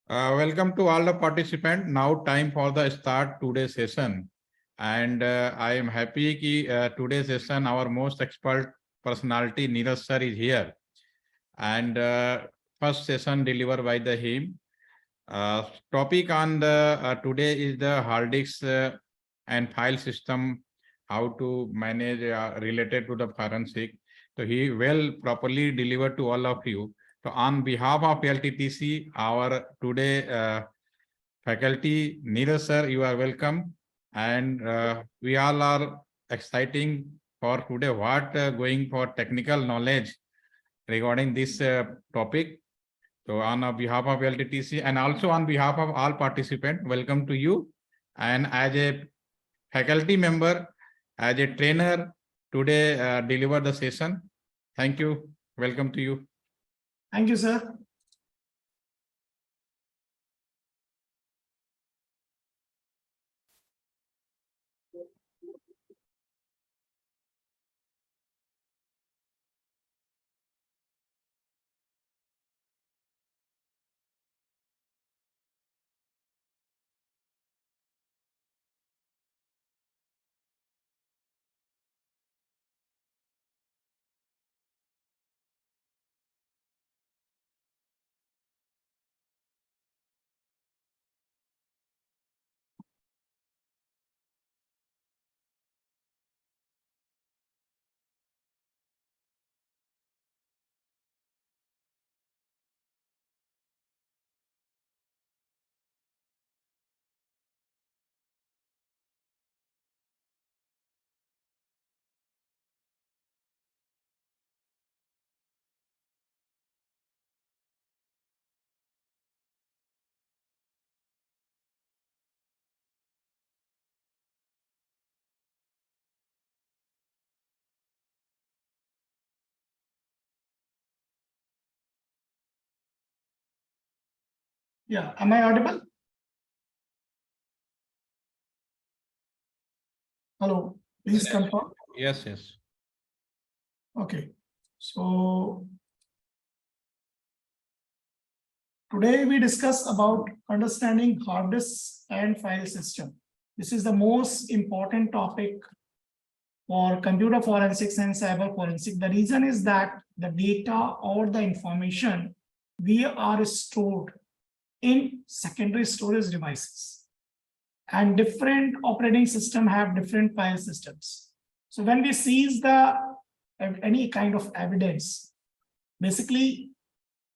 Welcome to all the participants. Now time for the start today's session. And I am happy that today's session, our most expert personality, Neeraj sir, is here. And first session delivered by the him. Topic on the today is the hard disk and file system, how to manage related to the forensic. So he will properly deliver to all of you. So on behalf of ALTTC, our today faculty, Neeraj sir, you are welcome. And we all are exciting for today what going for technical knowledge regarding this topic. So on behalf of ALTTC and also on behalf of all participants, welcome to you. And as a faculty member, as a trainer, today deliver the session. Thank you. Welcome to you. Thank you, sir. Yeah, am I audible? Hello, please confirm. Yes, yes. Okay, so today we discuss about understanding hard disk and file system. This is the most important topic for computer forensics and cyber forensics. The reason is that the data or the information we are stored in secondary storage devices, and different operating system have different file systems. So when we seize any kind of evidence, basically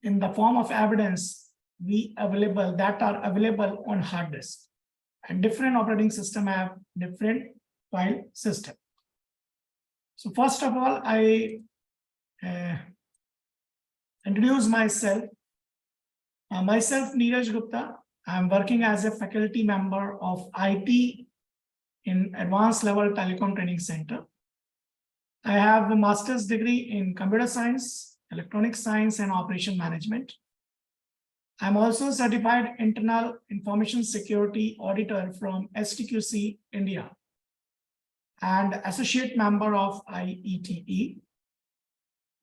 in the form of evidence that are available on hard disk, and different operating system have different file system. So first of all, I introduce myself. Myself, Neeraj Gupta. I am working as a faculty member of IT in Advanced Level Telecom Training Center. I have a master's degree in computer science, electronic science, and operation management. I'm also certified internal information security auditor from STQC India and associate member of IETE.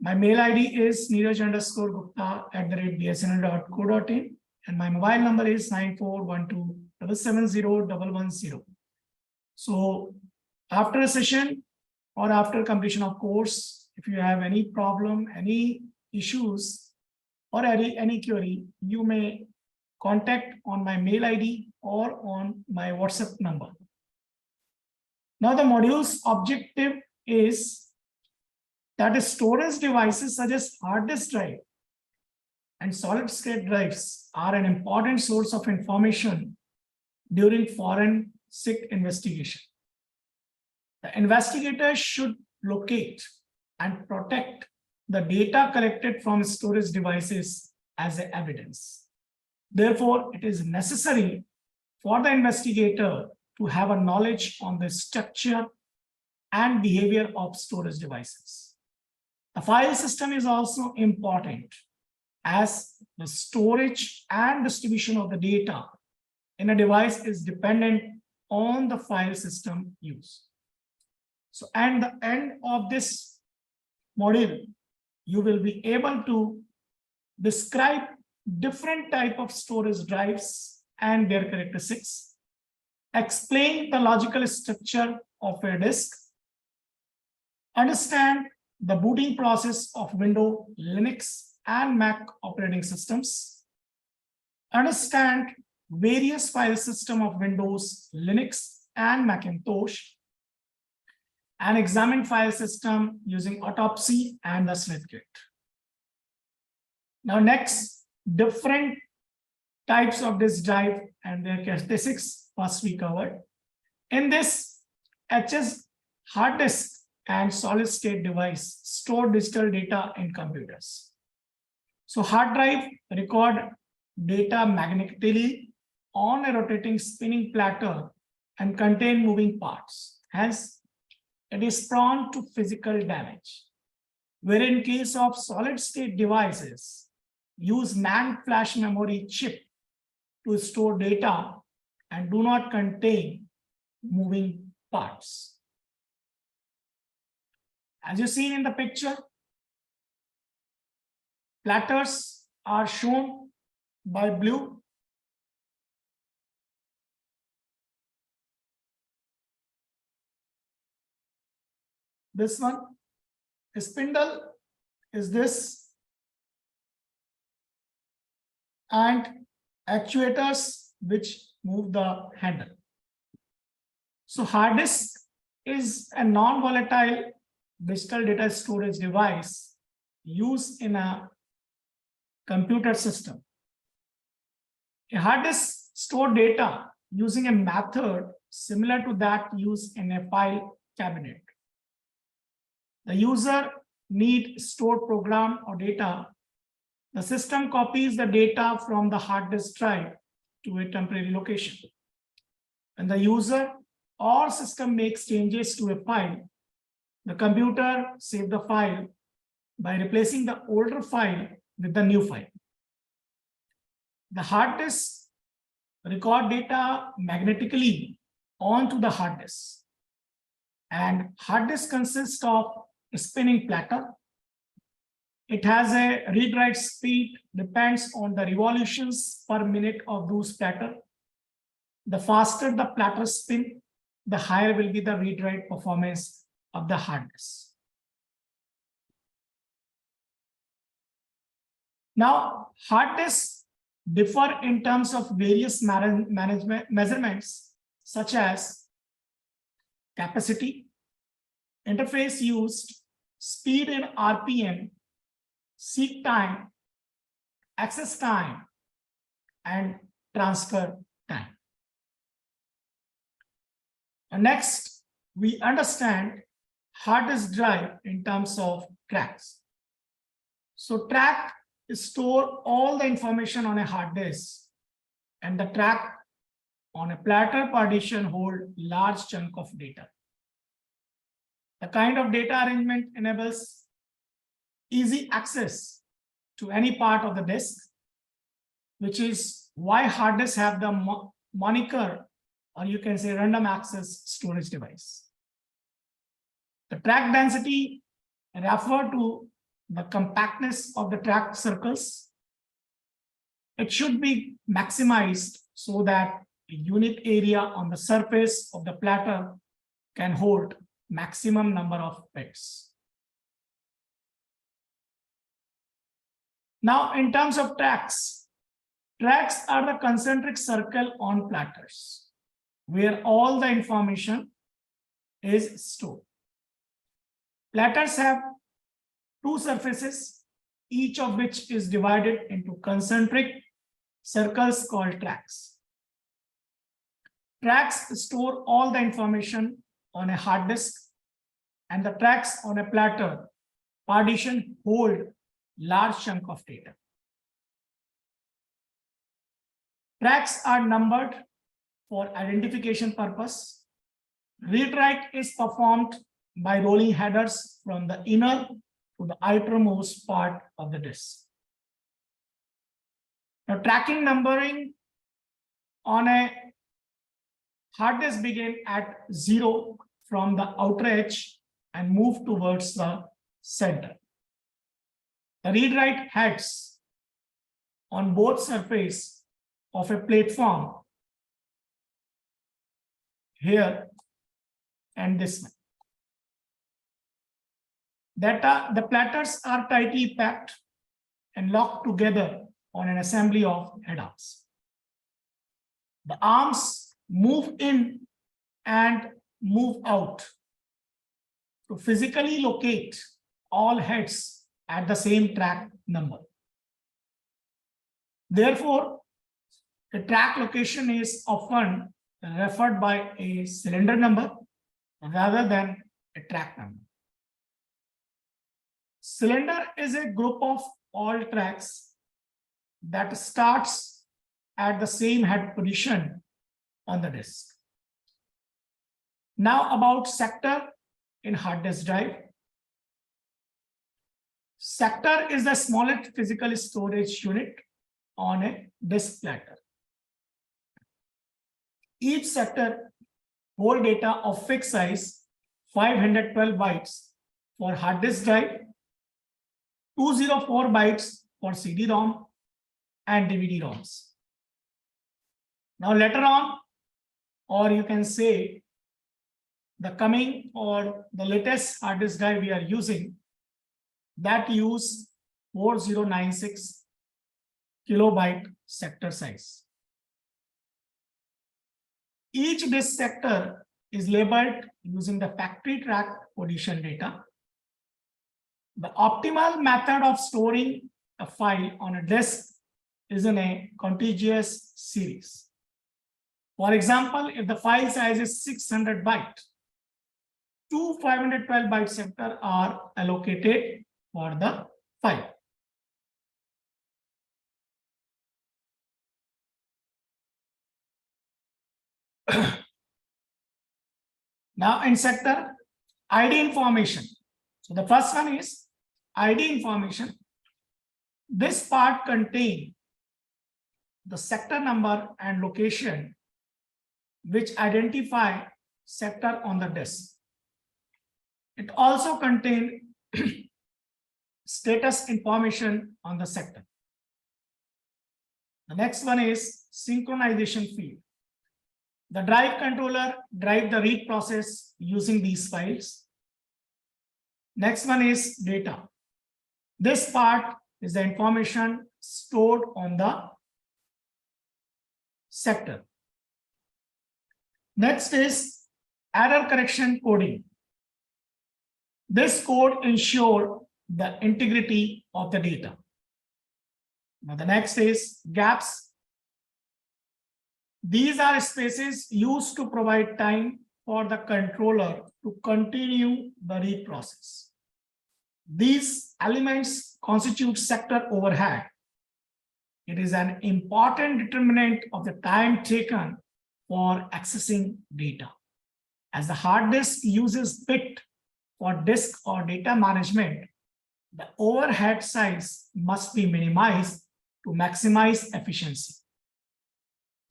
My mail ID is neeraj_gupta@bsnl.co.in and my mobile number is 9412770110. So after a session or after completion of course, if you have any problem, any issues, or any query, you may contact on my mail ID or on my WhatsApp number. Now the module's objective is that storage devices such as hard disk drive and solid state drives are an important source of information during forensic investigation. The investigator should locate and protect the data collected from storage devices as evidence. Therefore, it is necessary for the investigator to have a knowledge on the structure and behavior of storage devices. The file system is also important as the storage and distribution of the data in a device is dependent on the file system use. So at the end of this module, you will be able to describe different type of storage drives and their characteristics, explain the logical structure of a disk, understand the booting process of Windows, Linux, and Mac operating systems, understand various file system of Windows, Linux, and Macintosh, and examine file system using ALTTC and the SnifKit. Now next, different types of disk drive and their characteristics first we covered. In this, HS hard disk and solid state device store digital data in computers. So hard drive record data magnetically on a rotating spinning platter and contain moving parts. Hence, it is prone to physical damage. Where in case of solid state devices, use NAND flash memory chip to store data and do not contain moving parts. As you see in the picture, platters are shown by blue. This one, a spindle is this, and actuators which move the handle. So hard disk is a non-volatile digital data storage device used in a computer system. A hard disk stores data using a method similar to that used in a file cabinet. The user needs stored program or data. The system copies the data from the hard disk drive to a temporary location. When the user or system makes changes to a file, the computer saves the file by replacing the older file with the new file. The hard disk record data magnetically onto the hard disk. And hard disk consists of a spinning platter. It has a read-write speed depends on the revolutions per minute of those platter. The faster the platter spin, the higher will be the read-write performance of the hard disk. Now, hard disks differ in terms of various measurements such as capacity, interface used, speed in RPM, seek time, access time, and transfer time. And next, we understand hard disk drive in terms of tracks. So track store all the information on a hard disk, and the track on a platter partition hold large chunk of data. The kind of data arrangement enables easy access to any part of the disk, which is why hard disks have the moniker, or you can say random access storage device. The track density refer to the compactness of the track circles. It should be maximized so that a unit area on the surface of the platter can hold maximum number of bits. Now, in terms of tracks, tracks are the concentric circle on platters where all the information is stored. Platters have two surfaces, each of which is divided into concentric circles called tracks. Tracks store all the information on a hard disk, and the tracks on a platter partition hold large chunk of data. Tracks are numbered for identification purpose. Read-write is performed by rolling headers from the inner to the outermost part of the disk. Now, tracking numbering on a hard disk begin at 0 from the outer edge and move towards the center. The read-write heads on both surface of a platform here and this one. The platters are tightly packed and locked together on an assembly of head arms. The arms move in and move out to physically locate all heads at the same track number. Therefore, the track location is often referred by a cylinder number rather than a track number. Cylinder is a group of all tracks that starts at the same head position on the disk. Now about sector in hard disk drive. Sector is the smallest physical storage unit on a disk platter. Each sector holds data of fixed size 512 bytes for hard disk drive, 204 bytes for CD-ROM and DVD-ROMs. Now later on, or you can say the coming or the latest hard disk drive we are using, that use 4096 kilobyte sector size. Each disk sector is labeled using the factory track position data. The optimal method of storing a file on a disk is in a contiguous series. For example, if the file size is 600 bytes, two 512 byte sectors are allocated for the file. Now in sector, ID information. So the first one is ID information. This part contains the sector number and location which identify sector on the disk. It also contains status information on the sector. The next one is synchronization field. The drive controller drives the read process using these files. Next one is data. This part is the information stored on the sector. Next is error correction coding. This code ensures the integrity of the data. Now the next is gaps. These are spaces used to provide time for the controller to continue the read process. These elements constitute sector overhead. It is an important determinant of the time taken for accessing data. As the hard disk uses bit for disk or data management, the overhead size must be minimized to maximize efficiency.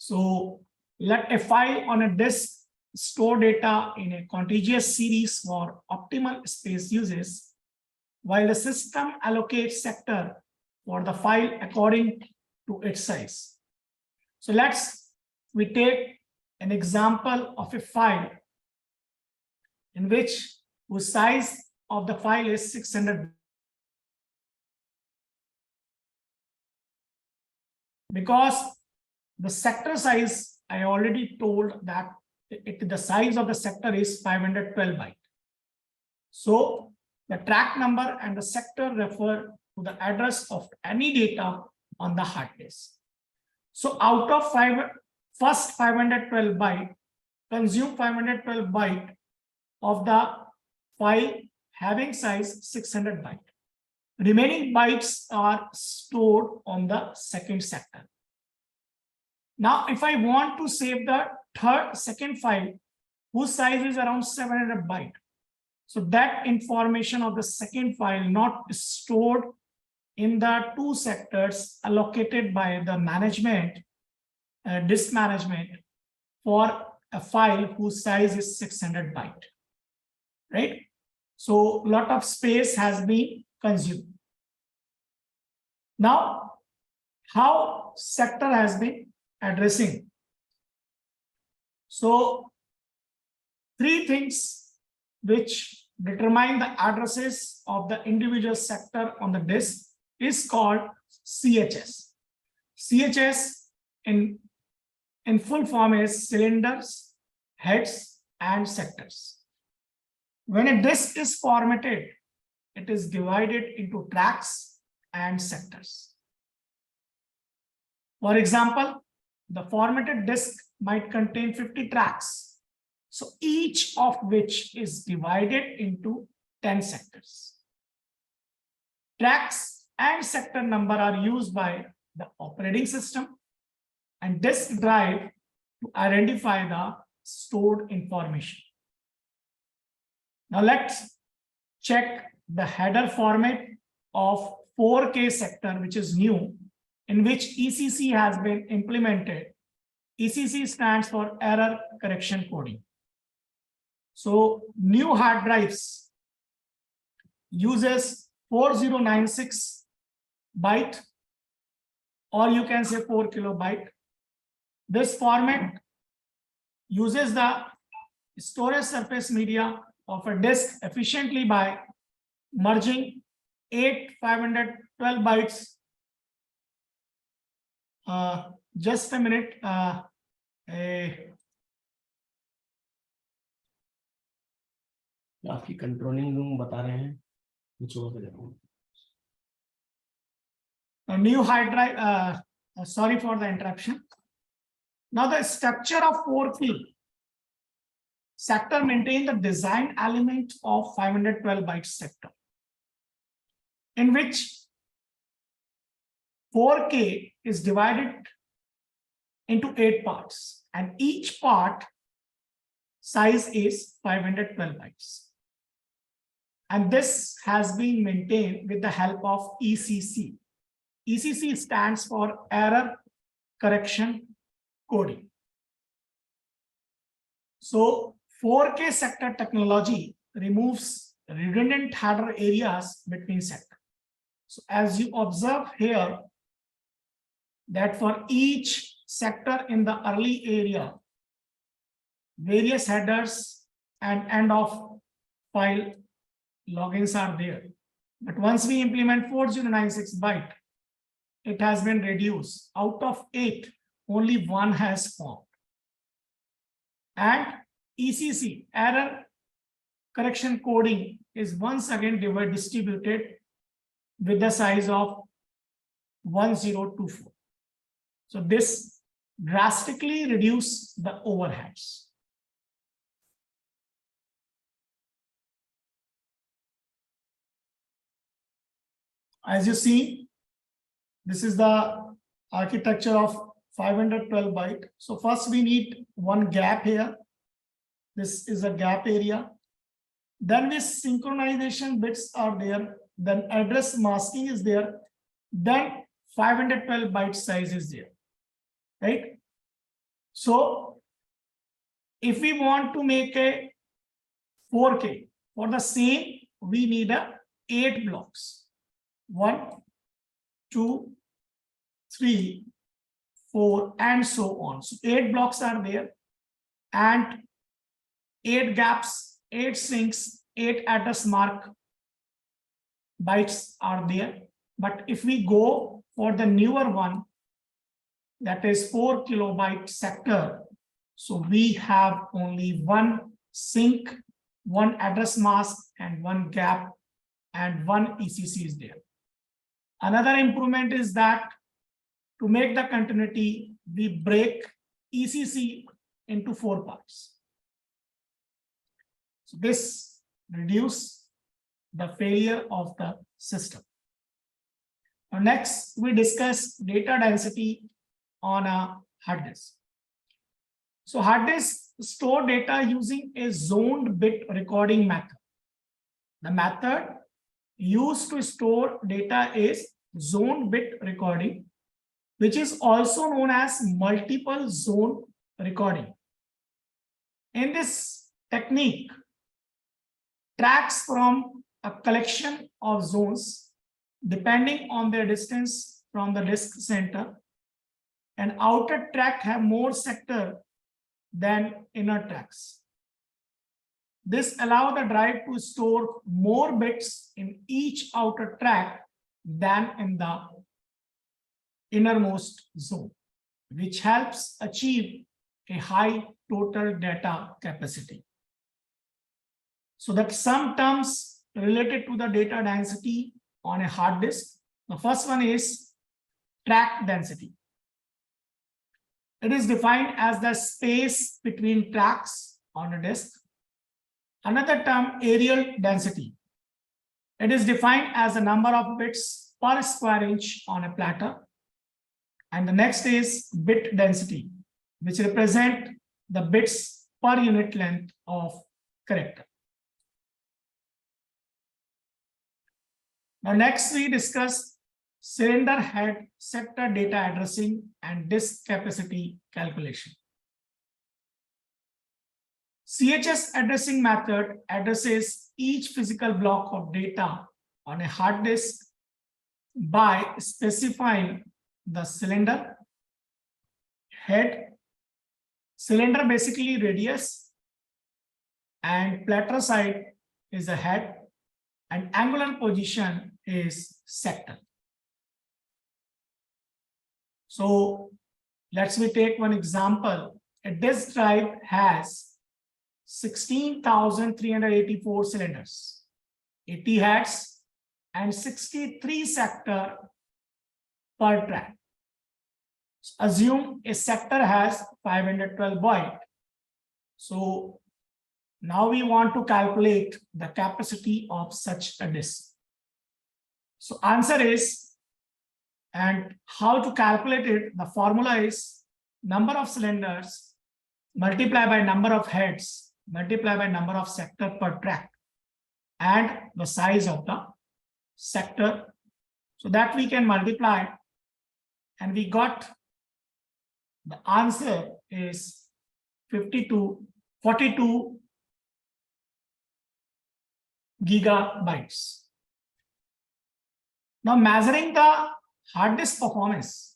So let a file on a disk store data in a contiguous series for optimal space uses, while the system allocates sector for the file according to its size. So we take an example of a file in which whose size of the file is 600. Because the sector size, I already told that the size of the sector is 512 bytes. So the track number and the sector refer to the address of any data on the hard disk. So out of first 512 byte, consume 512 byte of the file having size 600 byte. Remaining bytes are stored on the second sector. Now, if I want to save the second file whose size is around 700 byte, so that information of the second file not stored in the two sectors allocated by the management, disk management, for a file whose size is 600 byte, right? So a lot of space has been consumed. Now, how sector has been addressing. So, three things which determine the addresses of the individual sector on the disk is called CHS. CHS in full form is cylinders, heads, and sectors. When a disk is formatted, it is divided into tracks and sectors. For example, the formatted disk might contain 50 tracks, so each of which is divided into 10 sectors. Tracks and sector number are used by the operating system and disk drive to identify the stored information. Now let's check the header format of 4K sector, which is new, in which ECC has been implemented. ECC stands for error correction coding. So new hard drives uses 4096 byte, or you can say 4 kilobyte. This format uses the storage surface media of a disk efficiently by merging 8 512 bytes. Just a minute. आपकी controlling room बता रहे हैं कुछ और a new hard drive. Sorry for the interruption. Now the structure of 4K sector maintain the design element of 512 bytes sector, in which 4K is divided into 8 parts, and each part size is 512 bytes. And this has been maintained with the help of ECC. ECC stands for error correction coding. So 4K sector technology removes redundant header areas between sectors. So as you observe here, that for each sector in the early area, various headers and end of file logins are there. But once we implement 4096 byte, it has been reduced. Out of 8, only 1 has formed. And ECC, error correction coding, is once again distributed with the size of 1024. So this drastically reduces the overheads. As you see, this is the architecture of 512 byte. So first we need one gap here. This is a gap area. Then this synchronization bits are there. Then address masking is there. Then 512 byte size is there, right? So if we want to make a 4K, for the same, we need a 8 blocks. 1, 2, 3, 4, and so on. So 8 blocks are there, and 8 gaps, 8 sinks, 8 address mark bytes are there. But if we go for the newer one, that is 4 kilobyte sector, so we have only 1 sink, 1 address mask, and 1 gap, and 1 ECC is there. Another improvement is that to make the continuity, we break ECC into 4 parts. So this reduces the failure of the system. Now next, we discuss data density on a hard disk. So hard disk store data using a zoned bit recording method. The method used to store data is zoned bit recording, which is also known as multiple zone recording. In this technique, tracks from a collection of zones, depending on their distance from the disk center, and outer tract have more sector than inner tracks. This allows the drive to store more bits in each outer tract than in the innermost zone, which helps achieve a high total data capacity. So that some terms related to the data density on a hard disk. The first one is tract density. It is defined as the space between tracks on a disk. Another term, areal density. It is defined as the number of bits per square inch on a platter. And the next is bit density, which represent the bits per unit length of character. Now next we discuss cylinder head sector data addressing and disk capacity calculation. CHS addressing method addresses each physical block of data on a hard disk by specifying the cylinder, head, cylinder basically radius, and platter side is a head, and angular position is sector. So let's take one example. A disk drive has 16,384 cylinders, 80 heads, and 63 sector per track. Assume a sector has 512 byte. So now we want to calculate the capacity of such a disk. So answer is, and how to calculate it, the formula is number of cylinders multiplied by number of heads multiplied by number of sector per track and the size of the sector. So that we can multiply, and we got the answer is 42 gigabytes. Now measuring the hard disk performance.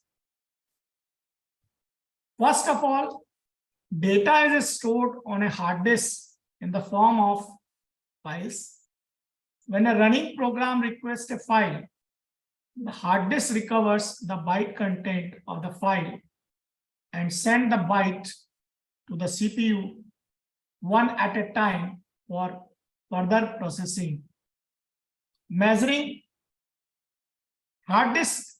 First of all, data is stored on a hard disk in the form of files. When a running program requests a file, the hard disk recovers the byte content of the file and send the byte to the CPU one at a time for further processing. Measuring hard disk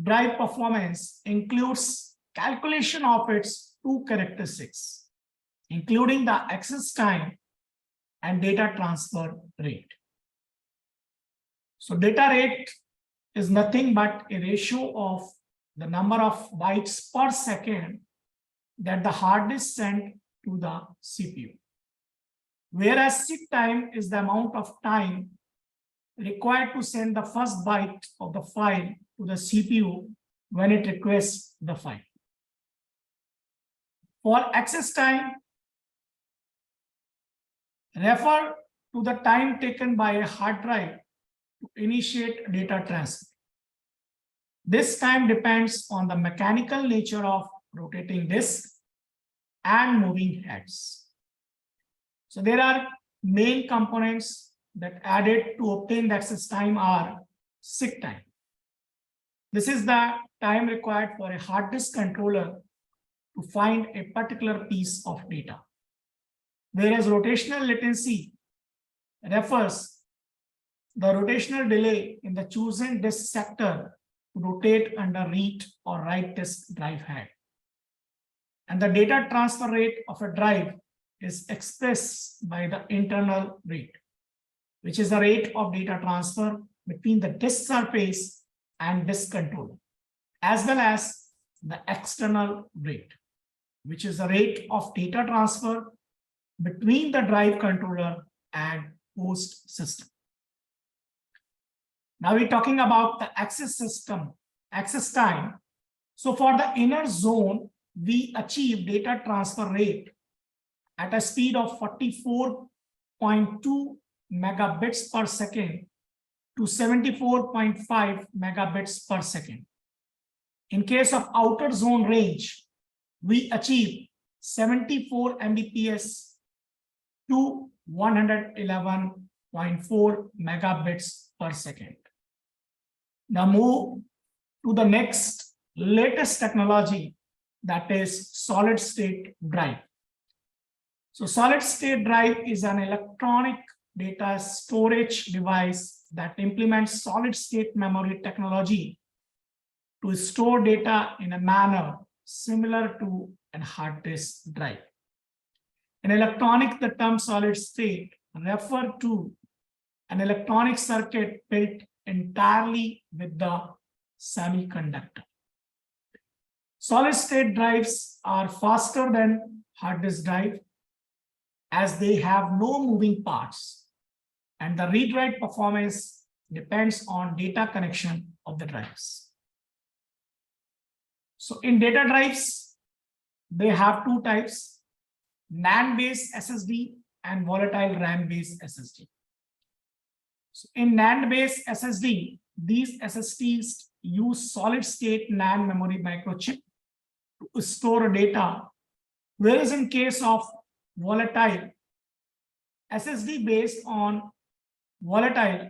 drive performance includes calculation of its two characteristics, including the access time and data transfer rate. So data rate is nothing but a ratio of the number of bytes per second that the hard disk sent to the CPU. Whereas seek time is the amount of time required to send the first byte of the file to the CPU when it requests the file. For access time, refer to the time taken by a hard drive to initiate data transfer. This time depends on the mechanical nature of rotating disk and moving heads. So there are main components that added to obtain the access time are seek time. This is the time required for a hard disk controller to find a particular piece of data. Whereas rotational latency refers the rotational delay in the chosen disk sector to rotate under read or write disk drive head. And the data transfer rate of a drive is expressed by the internal rate, which is the rate of data transfer between the disk surface and disk controller, as well as the external rate, which is the rate of data transfer between the drive controller and host system. Now we're talking about the access system, access time. So for the inner zone, we achieve data transfer rate at a speed of 44.2 megabits per second to 74.5 megabits per second. In case of outer zone range, we achieve 74 Mbps to 111.4 megabits per second. Now move to the next latest technology, that is solid state drive. So solid state drive is an electronic data storage device that implements solid state memory technology to store data in a manner similar to a hard disk drive. In electronic, the term solid state refers to an electronic circuit built entirely with the semiconductor. Solid state drives are faster than hard disk drive as they have no moving parts, and the read-write performance depends on data connection of the drives. So in data drives, they have two types: NAND-based SSD and volatile RAM-based SSD. So in NAND-based SSD, these SSDs use solid-state NAND memory microchip to store data, whereas in case of volatile SSD based on volatile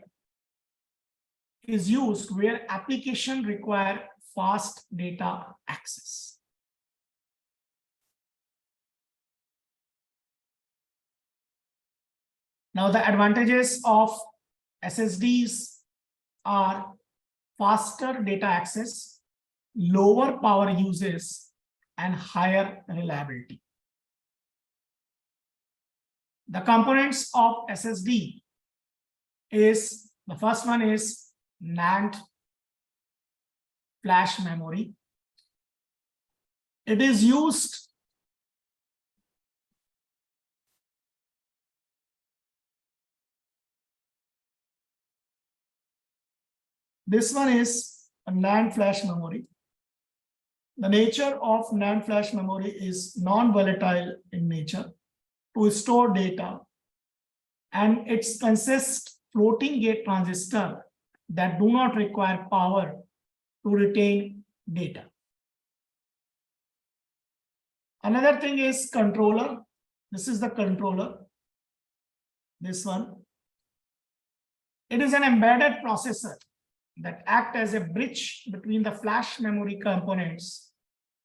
is used where application require fast data access. Now the advantages of SSDs are faster data access, lower power uses, and higher reliability. The components of SSD is, the first one is NAND flash memory. It is used this one is a NAND flash memory. The nature of NAND flash memory is non-volatile in nature to store data, and it consists floating gate transistor that do not require power to retain data. Another thing is controller. This is the controller, this one. It is an embedded processor that acts as a bridge between the flash memory components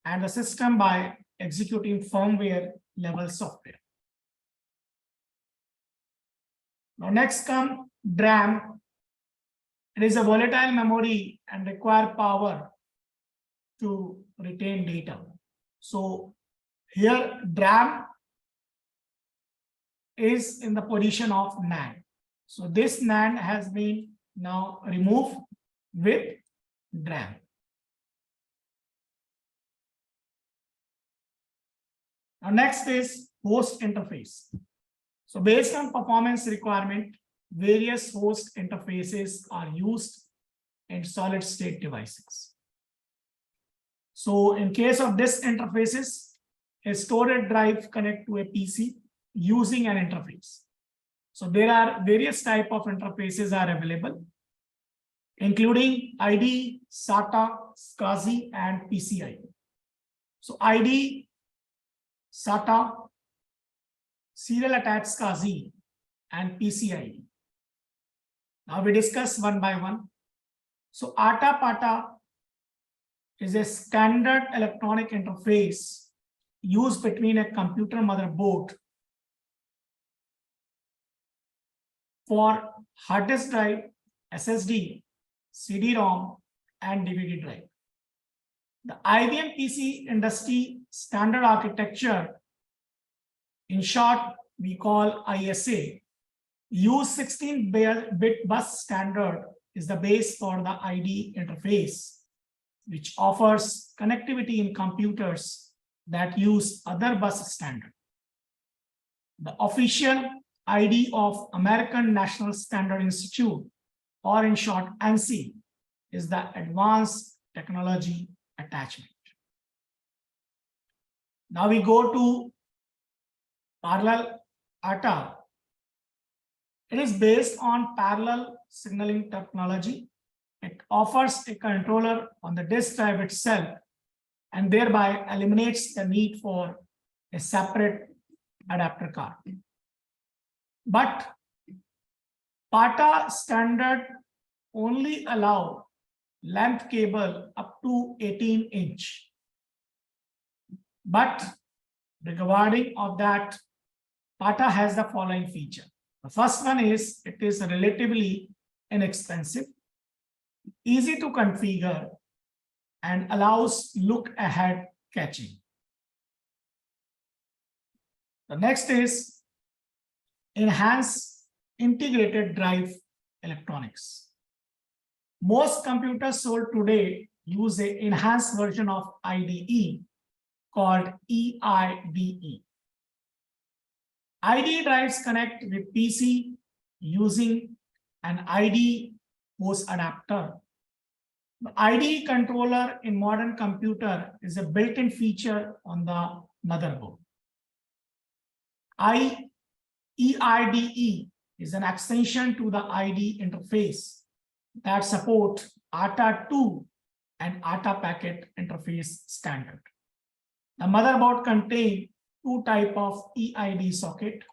and the system by executing firmware level software. Now next come DRAM. It is a volatile memory and require power to retain data. So here DRAM is in the position of NAND. So this NAND has been now removed with DRAM. Now next is host interface. So based on performance requirement, various host interfaces are used in solid state devices. So in case of disk interfaces, a storage drive connect to a PC using an interface. So there are various type of interfaces are available, including ID, SATA, SCSI, and PCI. So ID, SATA, serial attached SCSI, and PCI. Now we discuss one by one. So ATA-PATA is a standard electronic interface used between a computer motherboard for hard disk drive, SSD, CD-ROM, and DVD drive. The IBM PC industry standard architecture, in short, we call ISA, use 16-bit bus standard is the base for the ID interface, which offers connectivity in computers that use other bus standard. The official ID of American National Standard Institute, or in short ANSI, is the Advanced Technology Attachment. Now we go to parallel ATA. It is based on parallel signaling technology. It offers a controller on the disk drive itself and thereby eliminates the need for a separate adapter card. But PATA standard only allow length cable up to 18-inch. But regarding of that, PATA has the following feature. The first one is it is relatively inexpensive, easy to configure, and allows look ahead catching. The next is enhanced integrated drive electronics. Most computers sold today use an enhanced version of IDE called EIDE. IDE drives connect with PC using an IDE host adapter. The IDE controller in modern computer is a built-in feature on the motherboard. EIDE is an extension to the IDE interface that support ATA2 and ATA packet interface standard. The motherboard contains two types of EID socket.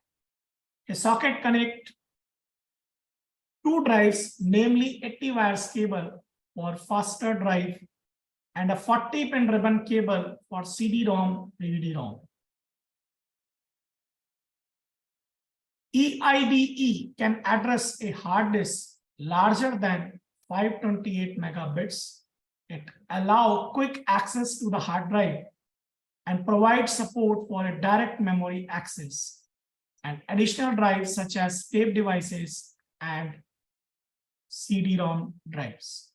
A socket connect two drives, namely 80 wires cable for faster drive and a 40-pin ribbon cable for CD-ROM, DVD-ROM. EIDE can address a hard disk larger than 528 megabits. It allows quick access to the hard drive and provides support for a direct memory access and additional drives such as tape devices and CD-ROM drives.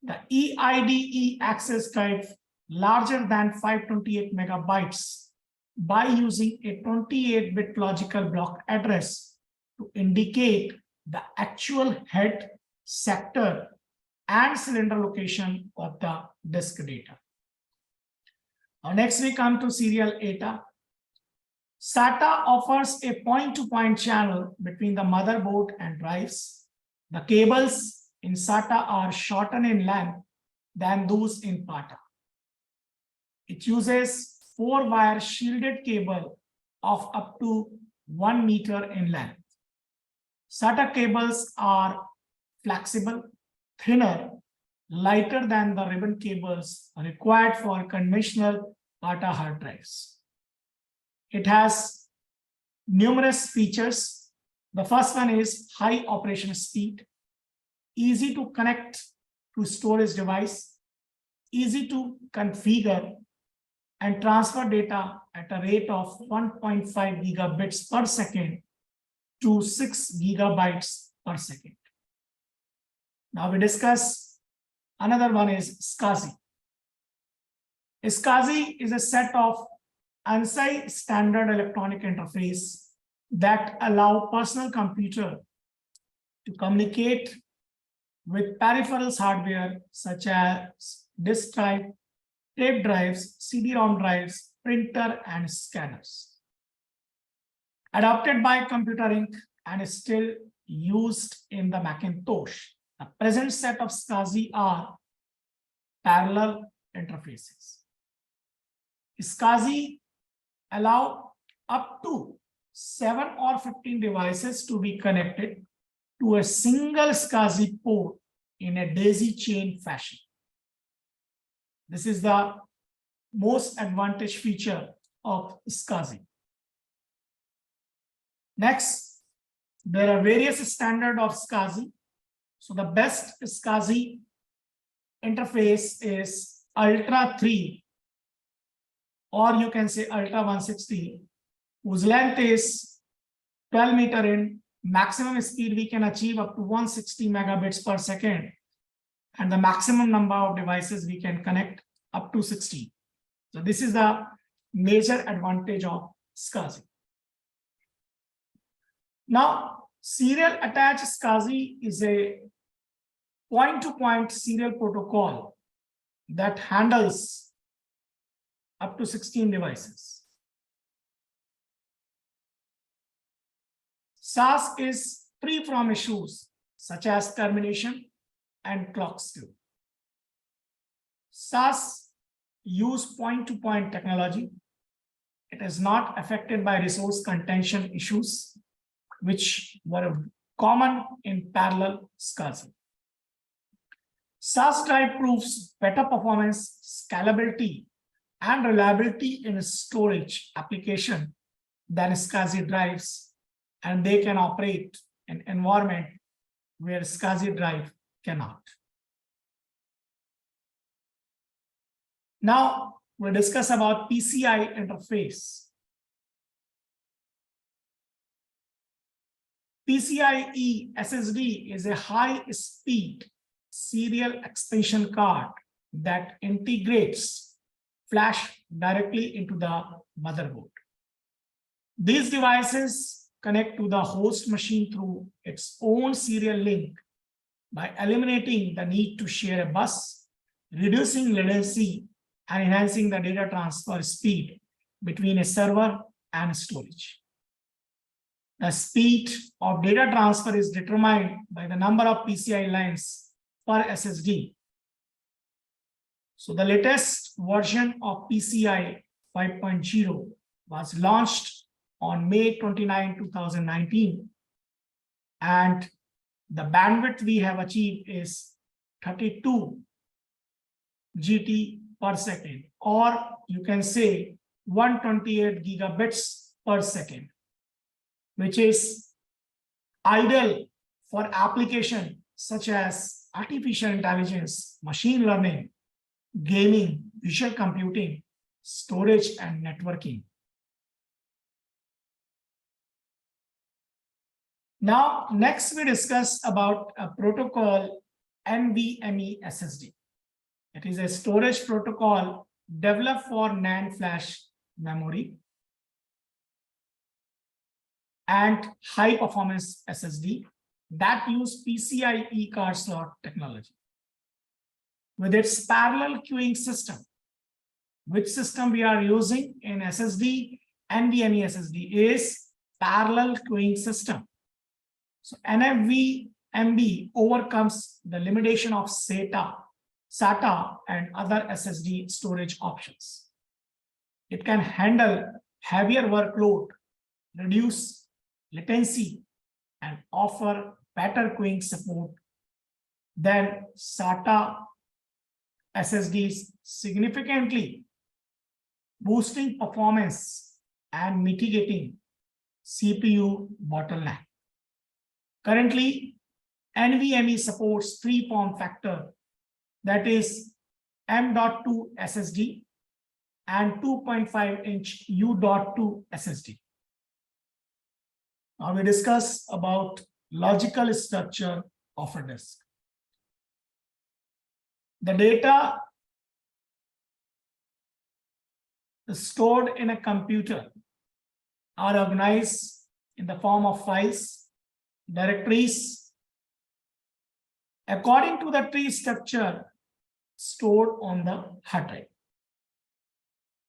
The EIDE access drive larger than 528 megabytes by using a 28-bit logical block address to indicate the actual head, sector, and cylinder location of the disk data. Now next we come to serial ATA. SATA offers a point-to-point channel between the motherboard and drives. The cables in SATA are shorter in length than those in PATA. It uses 4-wire shielded cable of up to 1 meter in length. SATA cables are flexible, thinner, lighter than the ribbon cables required for conventional PATA hard drives. It has numerous features. The first one is high operation speed, easy to connect to storage device, easy to configure, and transfer data at a rate of 1.5 gigabits per second to 6 gigabytes per second. Now we discuss another one is SCSI. SCSI is a set of ANSI standard electronic interface that allow personal computer to communicate with peripherals hardware such as disk drive, tape drives, CD-ROM drives, printer, and scanners. Adopted by Computer Inc. and is still used in the Macintosh. The present set of SCSI are parallel interfaces. SCSI allow up to 7 or 15 devices to be connected to a single SCSI port in a daisy chain fashion. This is the most advantage feature of SCSI. Next, there are various standards of SCSI. So the best SCSI interface is Ultra 3, or you can say Ultra 160, whose length is 12 meter in. Maximum speed we can achieve up to 160 megabits per second, and the maximum number of devices we can connect up to 60. So this is the major advantage of SCSI. Now, serial attached SCSI is a point-to-point serial protocol that handles up to 16 devices. SAS is free from issues such as termination and clock skew. SAS use point-to-point technology. It is not affected by resource contention issues, which were common in parallel SCSI. SAS drive proves better performance, scalability, and reliability in storage application than SCSI drives, and they can operate in environment where SCSI drive cannot. Now we'll discuss about PCI interface. PCIe SSD is a high-speed serial expansion card that integrates flash directly into the motherboard. These devices connect to the host machine through its own serial link by eliminating the need to share a bus, reducing latency, and enhancing the data transfer speed between a server and storage. The speed of data transfer is determined by the number of PCI lines per SSD. So the latest version of PCI 5.0 was launched on May 29, 2019, and the bandwidth we have achieved is 32 GT per second, or you can say 128 gigabits per second, which is ideal for application such as artificial intelligence, machine learning, gaming, visual computing, storage, and networking. Now, next we discuss about a protocol NVMe SSD. It is a storage protocol developed for NAND flash memory and high performance SSD that use PCIe card slot technology. With its parallel queuing system, which system we are using in SSD, NVMe SSD is parallel queuing system. So NVMe overcomes the limitation of SATA and other SSD storage options. It can handle heavier workload, reduce latency, and offer better queuing support than SATA SSDs, significantly boosting performance and mitigating CPU bottleneck. Currently, NVMe supports 3 form factor, that is M.2 SSD and 2.5-inch U.2 SSD. Now we discuss about logical structure of a disk. The data stored in a computer are organized in the form of files, directories, according to the tree structure stored on the hard drive.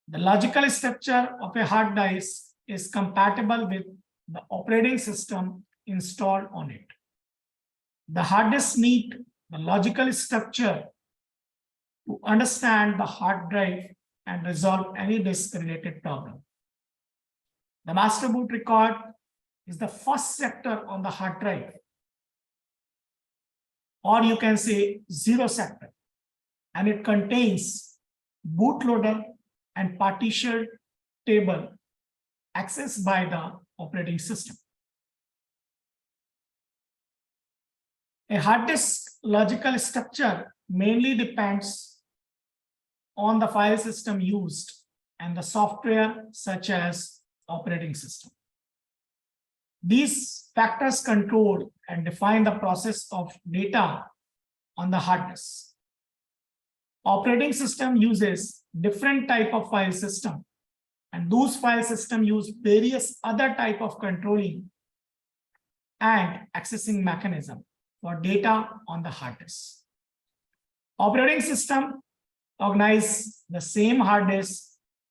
The logical structure of a hard disk is compatible with the operating system installed on it. The hard disk needs the logical structure to understand the hard drive and resolve any disk-related problem. The master boot record is the first sector on the hard drive, or you can say 0 sector, and it contains bootloader and partition table accessed by the operating system. A hard disk logical structure mainly depends on the file system used and the software such as operating system. These factors control and define the process of data on the hard disk. Operating system uses different type of file system, and those file system use various other type of controlling and accessing mechanism for data on the hard disk. Operating system organize the same hard disk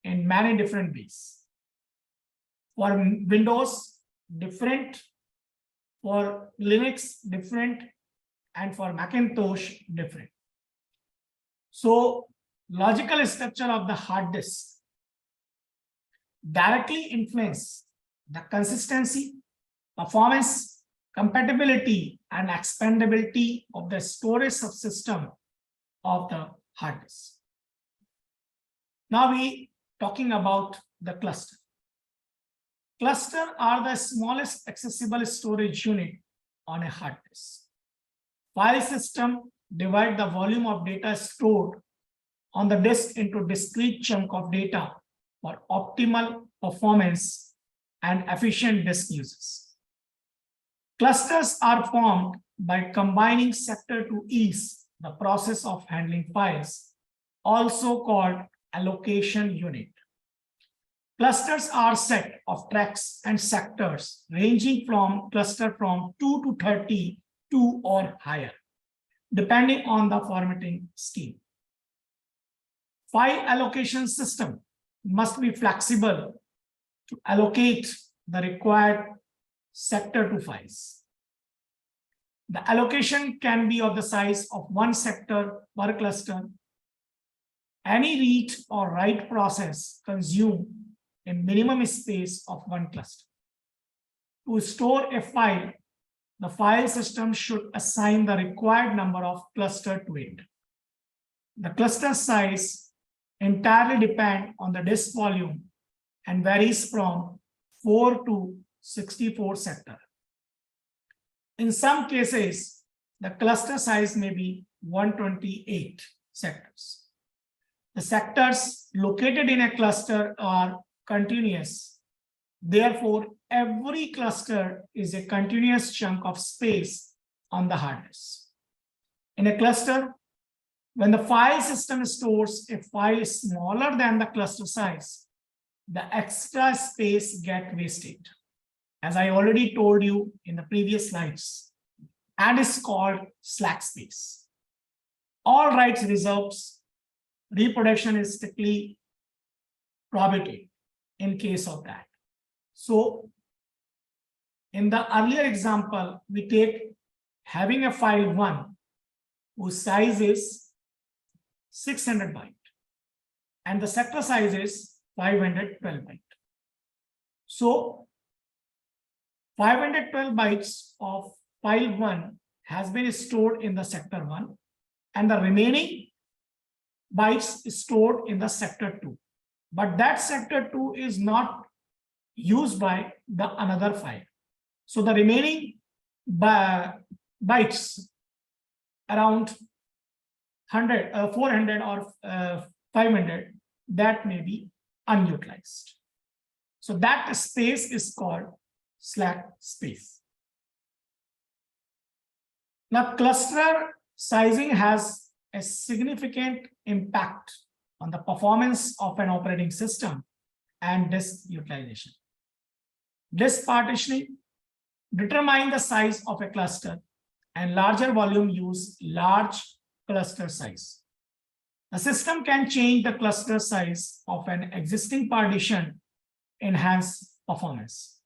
in many different ways. For Windows, different. For Linux, different, and for Macintosh, different. So, logical structure of the hard disk directly influence the consistency, performance, compatibility, and expandability of the storage subsystem of the hard disk. Now we talking about the cluster. Cluster are the smallest accessible storage unit on a hard disk. File system divide the volume of data stored on the disk into discrete chunk of data for optimal performance and efficient disk uses. Clusters are formed by combining sector to ease the process of handling files, also called allocation unit. Clusters are set of tracks and sectors ranging from cluster from 2 to 32 or higher, depending on the formatting scheme. File allocation system must be flexible to allocate the required sector to files. The allocation can be of the size of one sector per cluster. Any read or write process consumes a minimum space of one cluster. To store a file, the file system should assign the required number of clusters to it. The cluster size entirely depends on the disk volume and varies from 4 to 64 sectors. In some cases, the cluster size may be 128 sectors. The sectors located in a cluster are continuous. Therefore, every cluster is a continuous chunk of space on the hard disk. In a cluster, when the file system stores a file smaller than the cluster size, the extra space gets wasted, as I already told you in the previous slides, and is called slack space. All writes reserves, reproduction is strictly prohibited in case of that. So, in the earlier example, we take having a file 1 whose size is 600 byte and the sector size is 512 byte. So, 512 bytes of file 1 has been stored in the sector 1 and the remaining bytes is stored in the sector 2. But that sector 2 is not used by the another file. So the remaining bytes around 100, 400 or 500 that may be unutilized. So that space is called slack space. Now cluster sizing has a significant impact on the performance of an operating system and disk utilization. Disk partitioning determines the size of a cluster, and larger volume use large cluster size. The system can change the cluster size of an existing partition, enhance performance.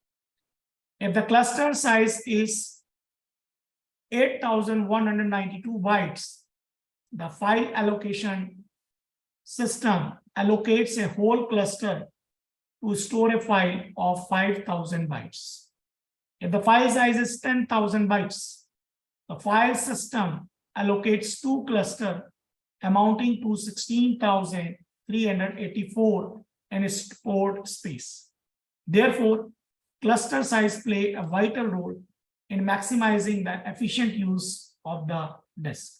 If the cluster size is 8,192 bytes, the file allocation system allocates a whole cluster to store a file of 5,000 bytes. If the file size is 10,000 bytes, the file system allocates 2 clusters amounting to 16,384 in stored space. Therefore, cluster size play a vital role in maximizing the efficient use of the disk.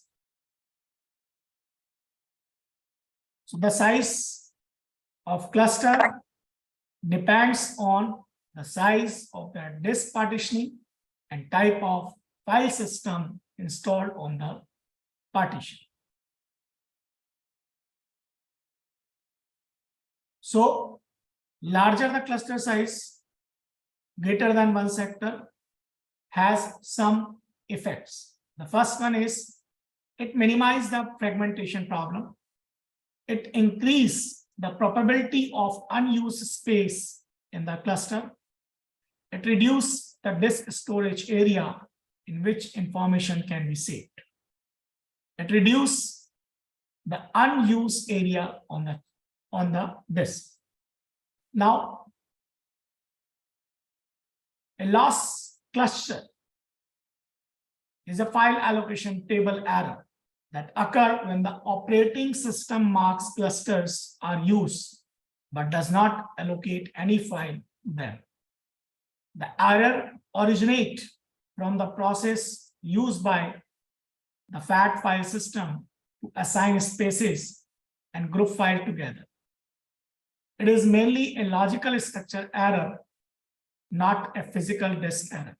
So the size of cluster depends on the size of the disk partitioning and type of file system installed on the partition. So, larger the cluster size, greater than one sector, has some effects. The first one is it minimizes the fragmentation problem. It increases the probability of unused space in the cluster. It reduces the disk storage area in which information can be saved. It reduces the unused area on the disk. Now, a loss cluster is a file allocation table error that occurs when the operating system marks clusters are used but does not allocate any file to them. The error originates from the process used by the FAT file system to assign spaces and group files together. It is mainly a logical structure error, not a physical disk error.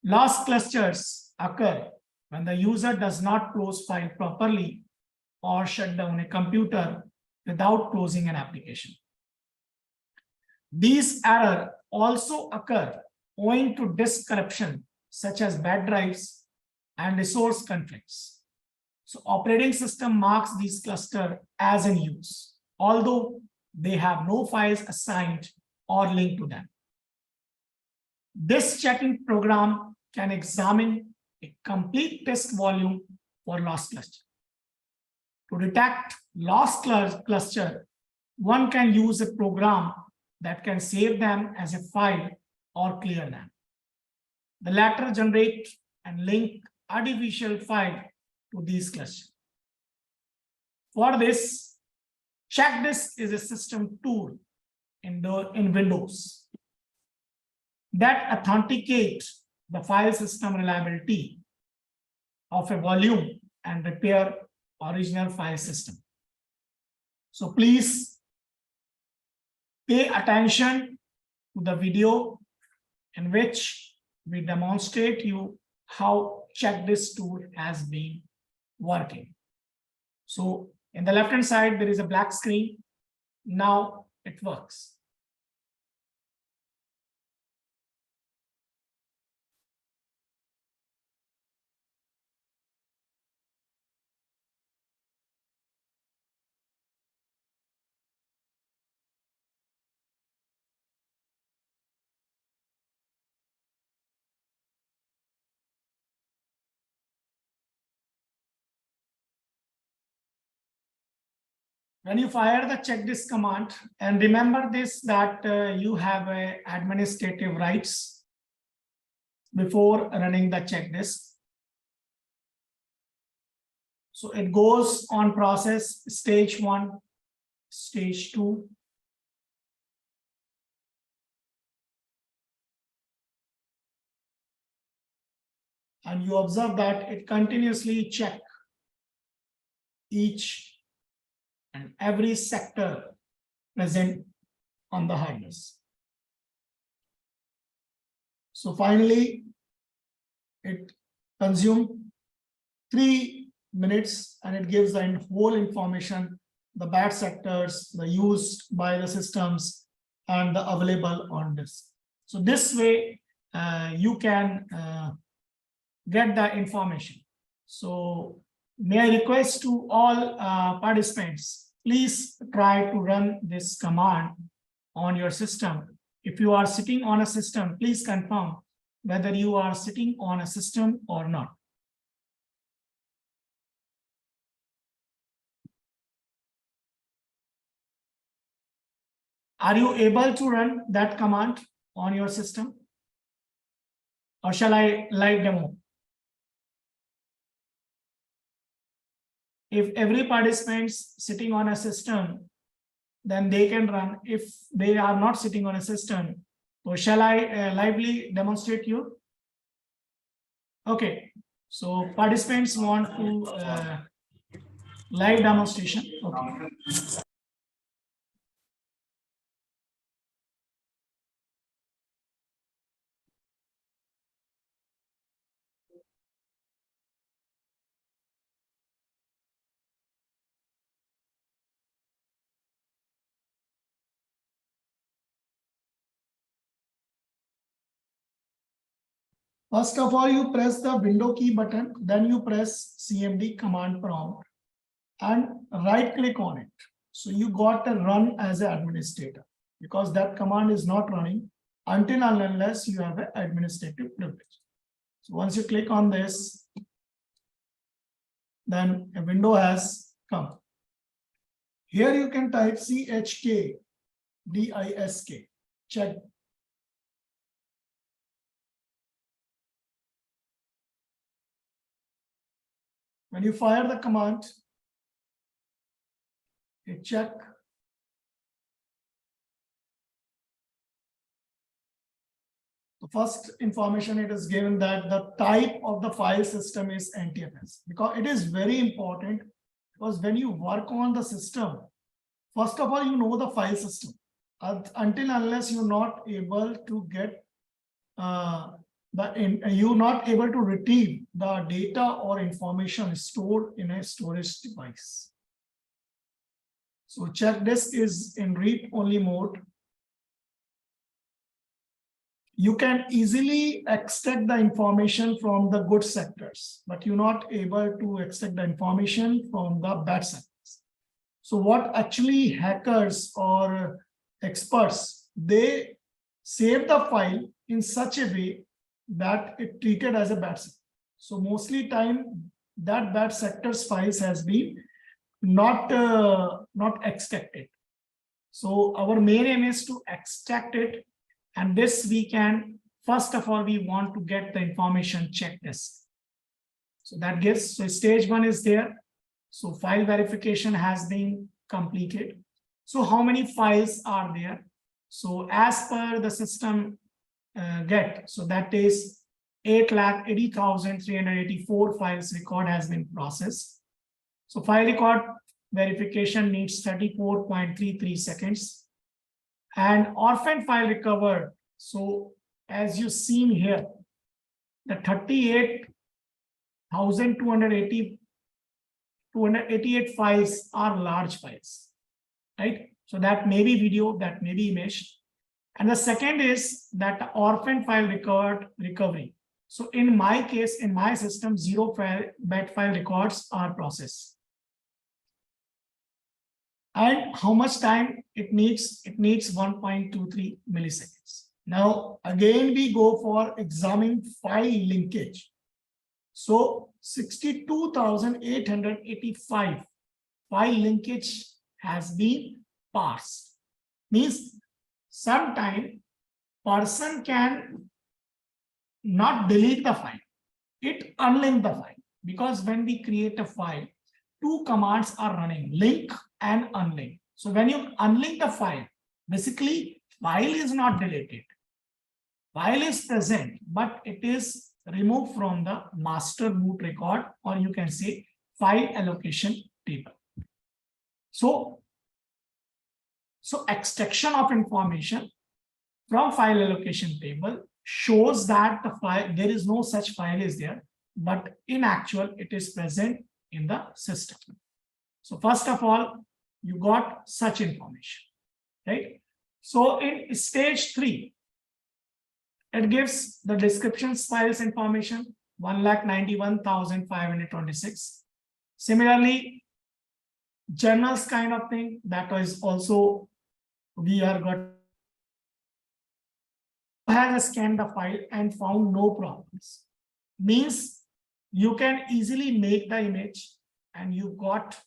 Loss clusters occur when the user does not close file properly or shut down a computer without closing an application. These errors also occur owing to disk corruption, such as bad drives and resource conflicts. So operating system marks these clusters as in use, although they have no files assigned or linked to them. This checking program can examine a complete disk volume for loss cluster. To detect loss cluster, one can use a program that can save them as a file or clear them. The latter generate and link artificial file to these clusters. For this, CheckDisk is a system tool in Windows that authenticates the file system reliability of a volume and repair original file system. So please pay attention to the video in which we demonstrate you how CheckDisk tool has been working. So in the left hand side, there is a black screen. Now it works. When you fire the CheckDisk command, and remember this, that you have administrative rights before running the CheckDisk. So it goes on process stage 1, stage 2. And you observe that it continuously checks each and every sector present on the hard disk. So finally, it consumes 3 minutes and it gives the whole information, the bad sectors, the used by the systems, and the available on disk. So this way, you can get the information. So may I request to all participants, please try to run this command on your system. If you are sitting on a system, please confirm whether you are sitting on a system or not. Are you able to run that command on your system? Or shall I live demo? If every participant is sitting on a system, then they can run. If they are not sitting on a system, so shall I lively demonstrate you? Okay, so participants want to live demonstration. Okay. First of all, you press the window key button, then you press CMD command prompt and right click on it. So you got to run as an administrator because that command is not running. until and unless you have an administrative privilege. So once you click on this, then a window has come. Here you can type CHK DISK, check. When you fire the command, hit check. The first information it is given that the type of the file system is NTFS, because it is very important, because when you work on the system, first of all, you know the file system. Until unless you're not able to get you're not able to retrieve the data or information stored in a storage device. So check disk is in read only mode. You can easily extract the information from the good sectors, but you're not able to extract the information from the bad sectors. So what actually hackers or experts, they save the file in such a way that it treated as a bad sector. So mostly time that bad sectors files has been not extracted. So our main aim is to extract it, and this we can, first of all, we want to get the information check disk. So that gives, so stage 1 is there. So file verification has been completed. So how many files are there? So as per the system get, so that is 8,80,384 files record has been processed. So file record verification needs 34.33 seconds. And orphan file recovered. So as you seen here, the 38,288 files are large files, right? So that may be video, that may be image. And the second is that the orphan file recovery. So in my case, in my system, 0 byte file records are processed. And how much time it needs? It needs 1.23 milliseconds. Now, again, we go for examining file linkage. So 62,885 file linkage has been parsed. Means sometime person can not delete the file, it unlink the file, because when we create a file, 2 commands are running, link and unlink. So when you unlink the file, basically file is not deleted, file is present, but it is removed from the master boot record, or you can say file allocation table. So extraction of information from file allocation table shows that the file, there is no such file is there, but in actual it is present in the system. So first of all, you got such information, right? So in stage 3, it gives the descriptions files information 1,91,526. Similarly, journals kind of thing, that is also we are got, has scanned the file and found no problems. Means you can easily make the image and you got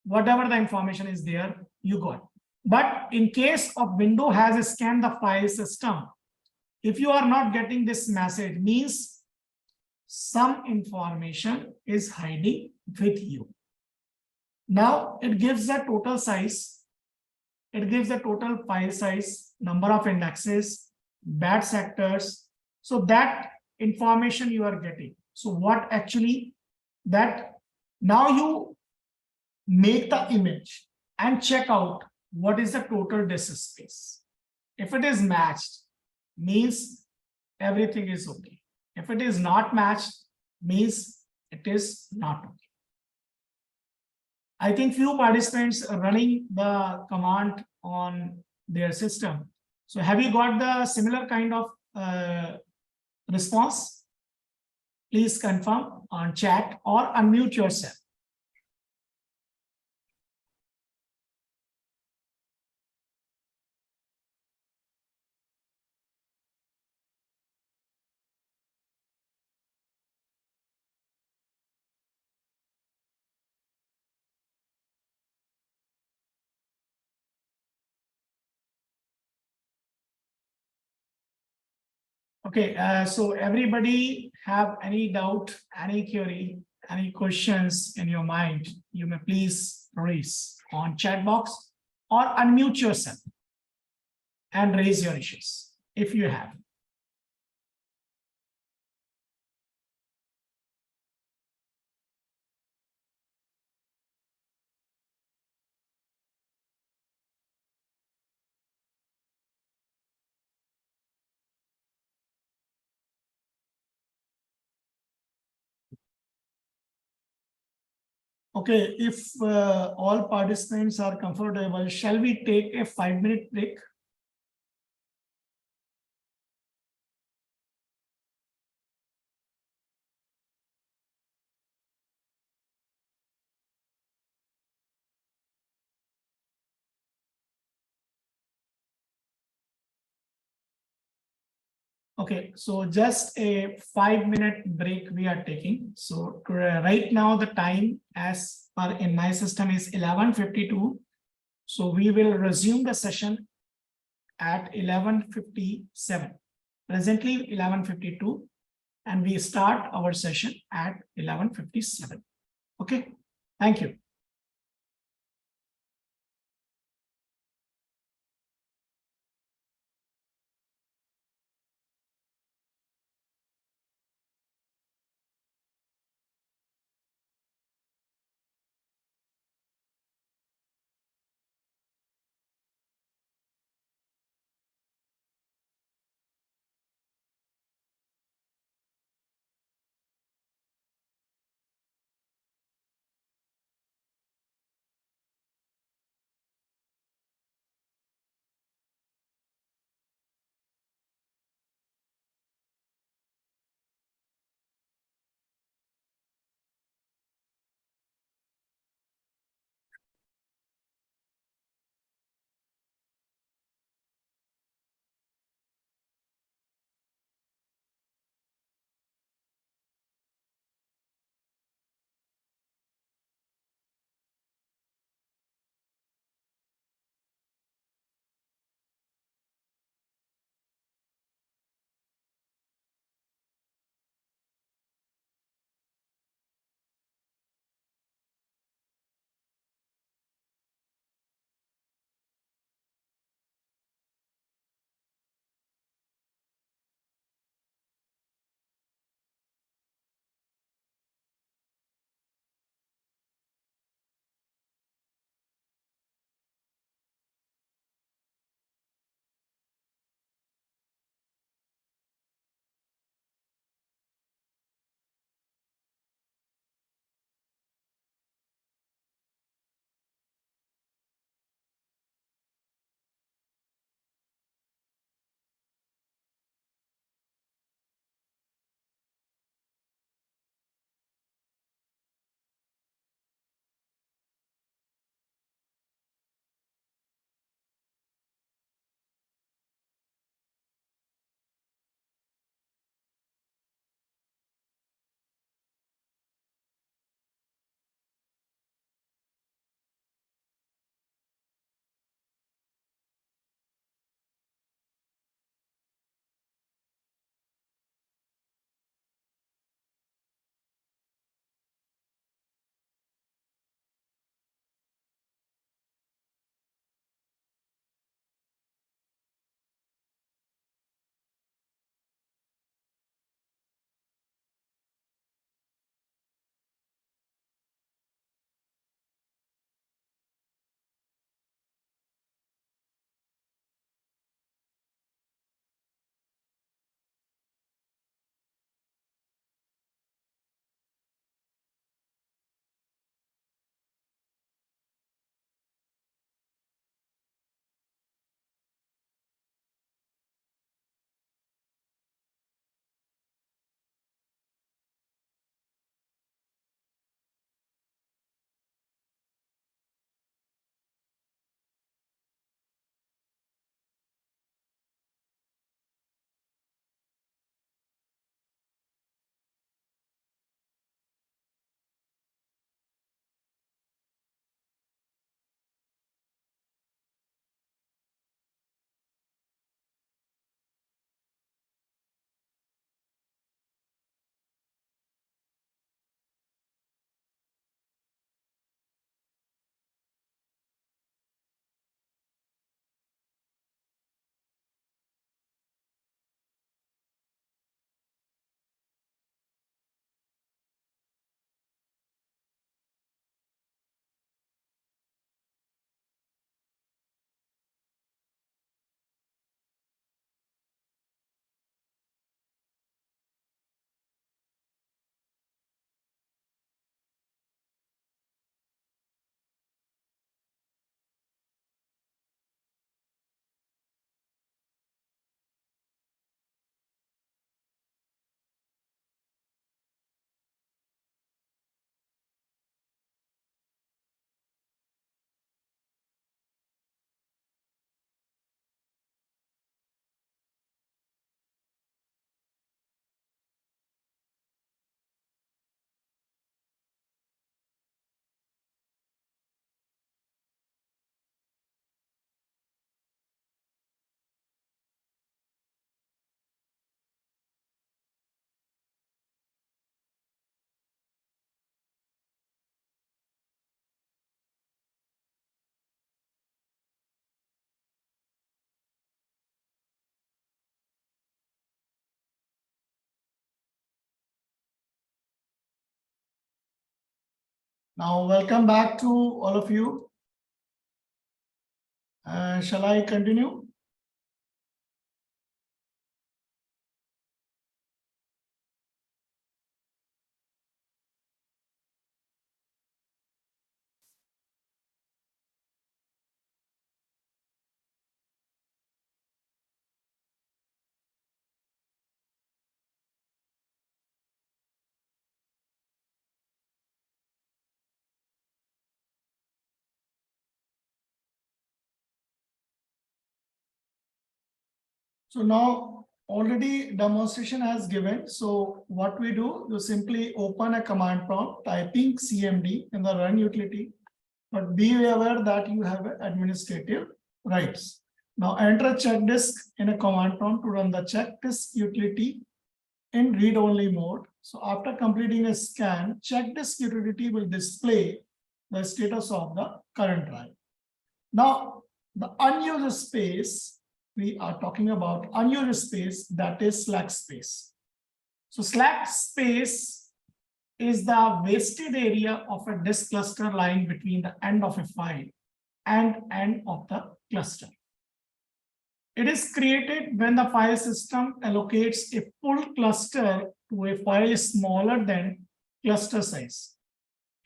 whatever the information is there, you got. But in case of window has scanned the file system, if you are not getting this message, means some information is hiding with you. Now it gives the total size, it gives the total file size, number of indexes, bad sectors. So that information you are getting. So what actually that now you make the image and check out what is the total disk space. If it is matched, means everything is okay. If it is not matched, means it is not okay. I think few participants are running the command on their system. So have you got the similar kind of response? Please confirm on chat or unmute yourself. Okay, so everybody have any doubt, any query, any questions in your mind, you may please raise on chat box or unmute yourself and raise your issues if you have. Okay, if all participants are comfortable, shall we take a 5-minute break? Okay, so just a 5-minute break we are taking. So right now the time as per in my system is 11:52. So we will resume the session at 11:57. Presently 11:52, and we start our session at 11:57. Okay, thank you. Now, welcome back to all of you. Shall I continue? So now already demonstration has given. So what we do, you simply open a command prompt, typing CMD in the run utility, but be aware that you have administrative rights. Now enter check disk in a command prompt to run the check disk utility in read-only mode. So after completing a scan, check disk utility will display the status of the current drive. Now the unused space, we are talking about unused space, that is slack space. So slack space is the wasted area of a disk cluster lying between the end of a file and end of the cluster. It is created when the file system allocates a full cluster to a file smaller than cluster size.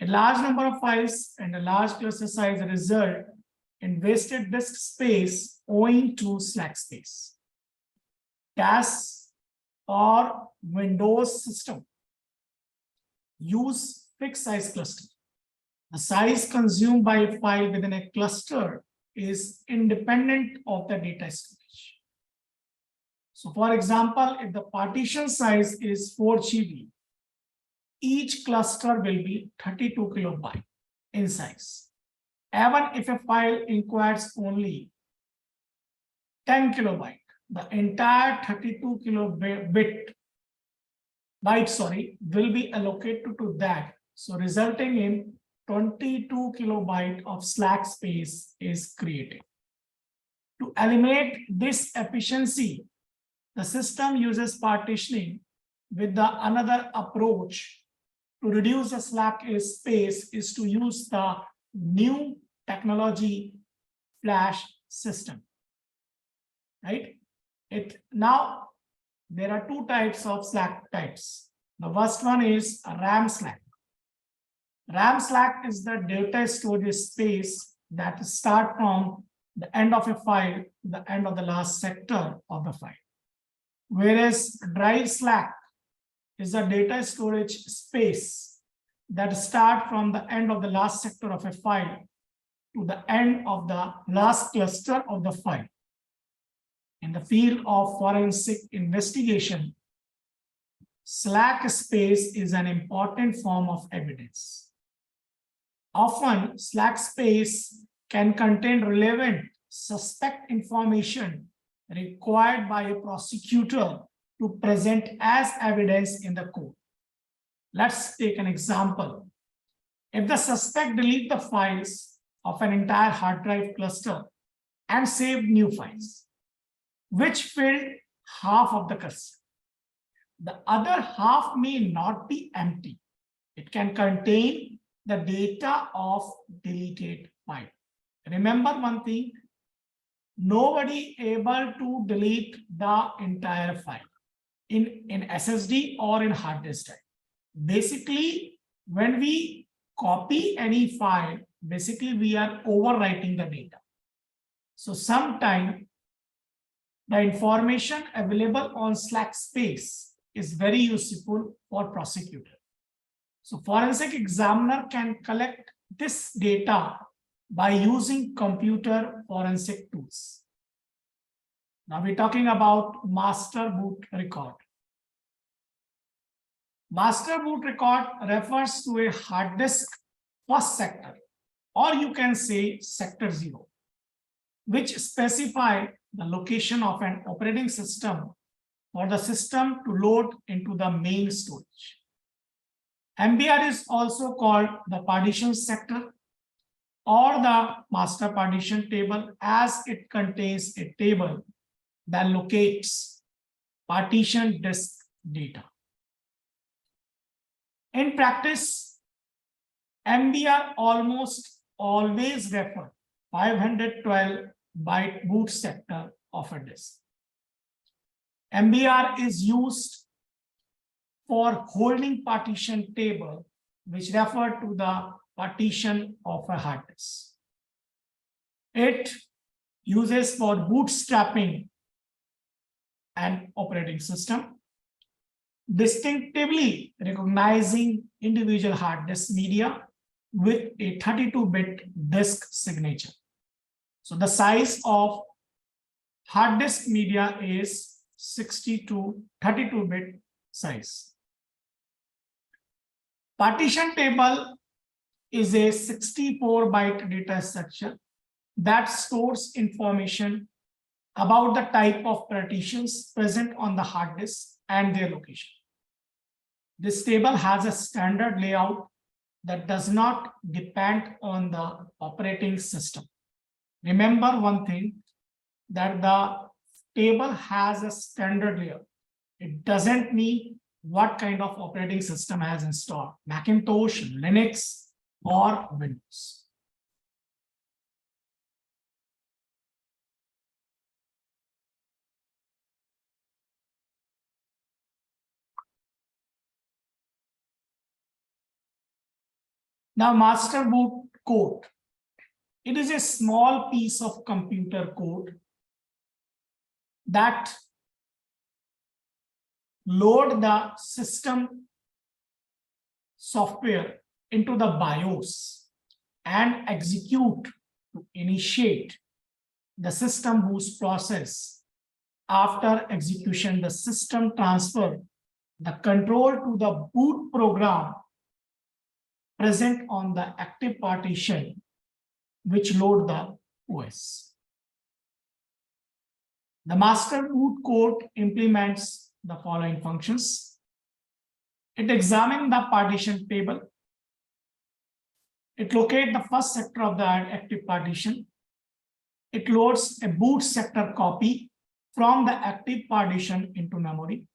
A large number of files and a large cluster size result in wasted disk space owing to slack space. CAS or Windows system use fixed size cluster. The size consumed by a file within a cluster is independent of the data storage. So for example, if the partition size is 4 GB, each cluster will be 32 kilobyte in size. Even if a file requires only 10 kilobyte, the entire 32 kilobyte will be allocated to that. So resulting in 22 kilobyte of slack space is created. To eliminate this efficiency, the system uses partitioning with the another approach to reduce the slack space is to use the new technology flash system, right? Now there are two types of slack types. The first one is RAM slack. RAM slack is the data storage space that start from the end of a file to the end of the last sector of the file. Whereas drive slack is the data storage space that start from the end of the last sector of a file to the end of the last cluster of the file. In the field of forensic investigation, slack space is an important form of evidence. Often, slack space can contain relevant suspect information required by a prosecutor to present as evidence in the court. Let's take an example. If the suspect deletes the files of an entire hard drive cluster and save new files, which filled half of the cluster, the other half may not be empty. It can contain the data of deleted file. Remember one thing, nobody able to delete the entire file in SSD or in hard disk drive. Basically, when we copy any file, basically we are overwriting the data. So sometimes the information available on slack space is very useful for prosecutor. So forensic examiner can collect this data by using computer forensic tools. Now we're talking about master boot record. Master boot record refers to a hard disk first sector, or you can say sector 0, which specify the location of an operating system for the system to load into the main storage. MBR is also called the partition sector or the master partition table, as it contains a table that locates partition disk data. In practice, MBR almost always refer 512 byte boot sector of a disk. MBR is used for holding partition table, which refer to the partition of a hard disk. It uses for bootstrapping an operating system, distinctively recognizing individual hard disk media with a 32-bit disk signature. So the size of hard disk media is 32-bit size. Partition table is a 64-byte data structure that stores information about the type of partitions present on the hard disk and their location. This table has a standard layout that does not depend on the operating system. Remember one thing, that the table has a standard layout. It doesn't mean what kind of operating system has installed, Macintosh, Linux, or Windows. Now, master boot code. It is a small piece of computer code that load the system software into the BIOS and execute to initiate the system boot process. After execution, the system transfer the control to the boot program present on the active partition, which load the OS. The master boot code implements the following functions. It examines the partition table. It locates the first sector of the active partition. It loads a boot sector copy from the active partition into memory.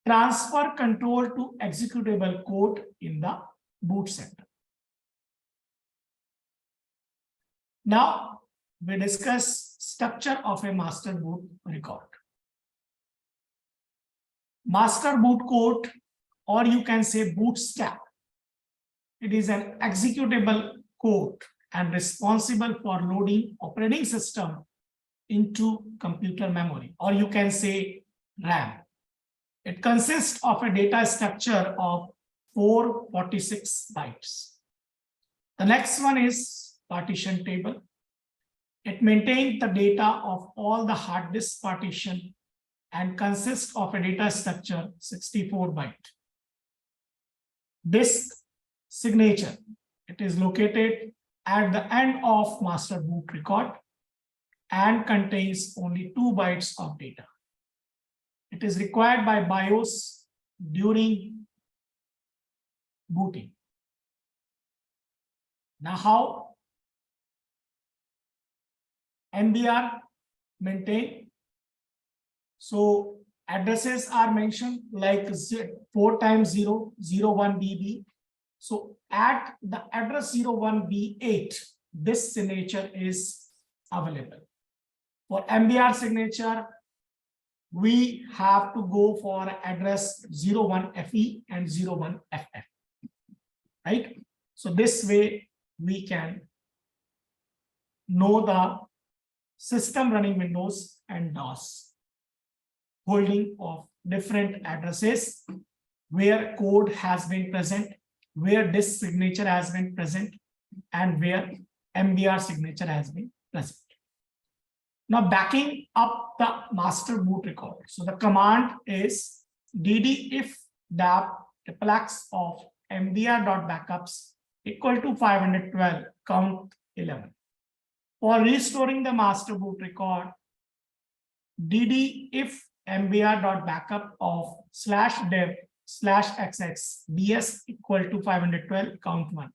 Transfer control to executable code in the boot sector. Now we discuss structure of a master boot record. Master boot code, or you can say bootstrap. It is an executable code and responsible for loading operating system into computer memory, or you can say RAM. It consists of a data structure of 446 bytes. The next one is partition table. It maintains the data of all the hard disk partition and consists of a data structure 64 byte. Disk signature. It is located at the end of master boot record and contains only 2 bytes of data. It is required by BIOS during booting. Now, how MBR maintained? So addresses are mentioned like 4 times 0, 01 BB. So at the address 01B8, this signature is available. For MBR signature, we have to go for address 01FE and 01FF, right? So this way we can know the system running Windows and DOS, holding of different addresses where code has been present, where disk signature has been present, and where MBR signature has been present. Now backing up the master boot record. So the command is dd if dap x of mbr.backups equal to 512 count 11. For restoring the master boot record, dd if mbr.backup of /dev/xx bs equal to 512 count 1.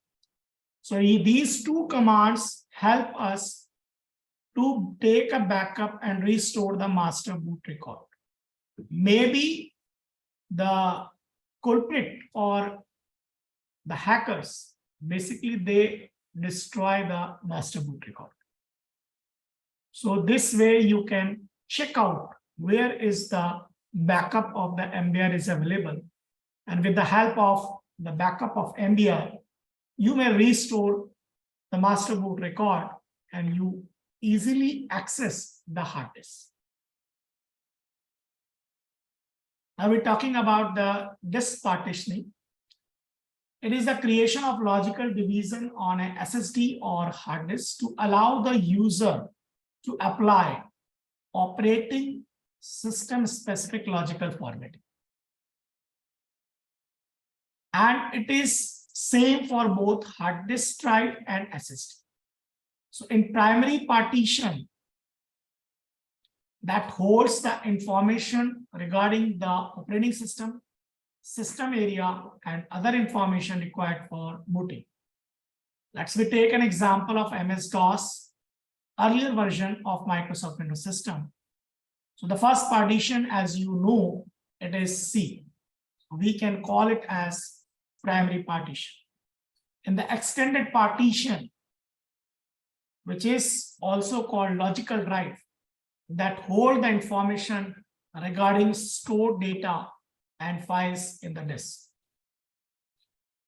So these two commands help us to take a backup and restore the master boot record. Maybe the culprit or the hackers basically they destroy the master boot record. So this way you can check out where is the backup of the MBR is available. And with the help of the backup of MBR, you may restore the master boot record and you easily access the hard disk. Now we're talking about the disk partitioning. It is the creation of logical division on an SSD or hard disk to allow the user to apply operating system specific logical formatting. And it is same for both hard disk drive and SSD. So in primary partition, that holds the information regarding the operating system, system area, and other information required for booting. Let's take an example of MS-DOS, earlier version of Microsoft Windows system. So the first partition, as you know, it is C. We can call it as primary partition. In the extended partition, which is also called logical drive, that hold the information regarding stored data and files in the disk.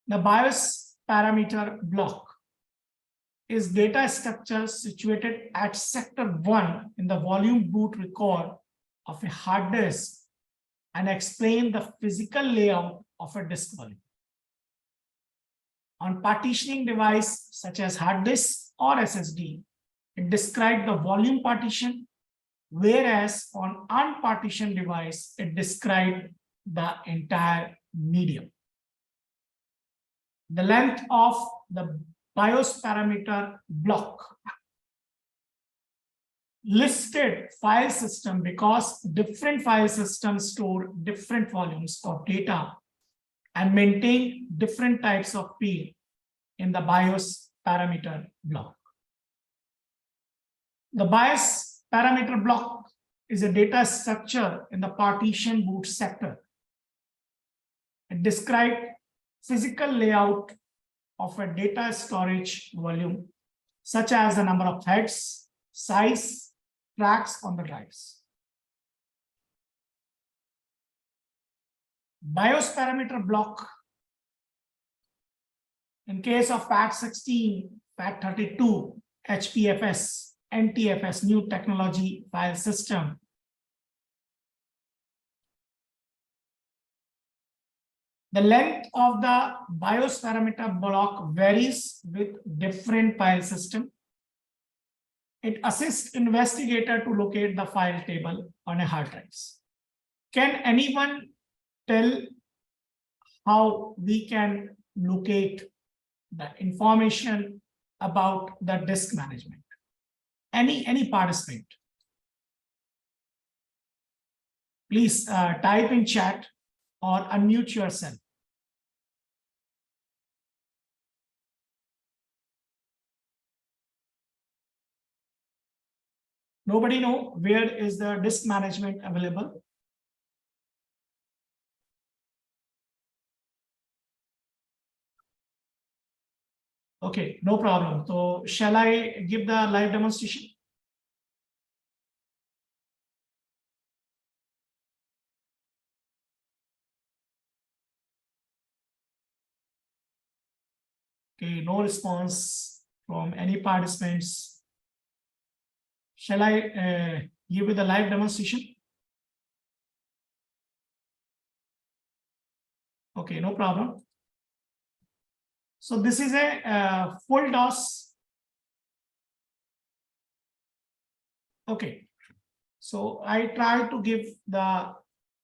The BIOS parameter block is data structure situated at sector 1 in the volume boot record of a hard disk and explain the physical layout of a disk volume. On partitioning device such as hard disk or SSD, it describes the volume partition, whereas on unpartitioned device, it describes the entire medium. The length of the BIOS parameter block listed file system because different file systems store different volumes of data and maintain different types of field in the BIOS parameter block. The BIOS parameter block is a data structure in the partition boot sector. It describes physical layout of a data storage volume, such as the number of heads, size, tracks on the drives. BIOS parameter block, in case of FAT16, FAT32, HPFS, NTFS, new technology file system, the length of the BIOS parameter block varies with different file system. It assists investigator to locate the file table on a hard drive. Can anyone tell how we can locate the information about the disk management? Any participant? Please type in chat or unmute yourself. Nobody know where is the disk management available? Okay, no problem. So shall I give the live demonstration? Okay, no response from any participants. Shall I give you the live demonstration? Okay, no problem. So this is a full DOS. Okay, so I try to give the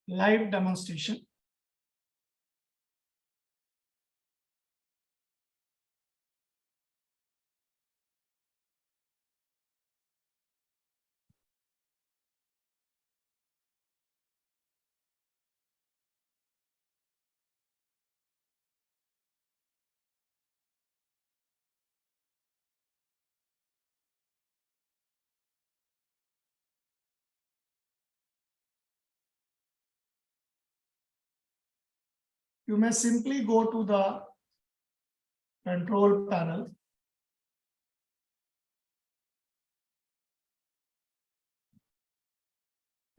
live demonstration. You may simply go to the control panel.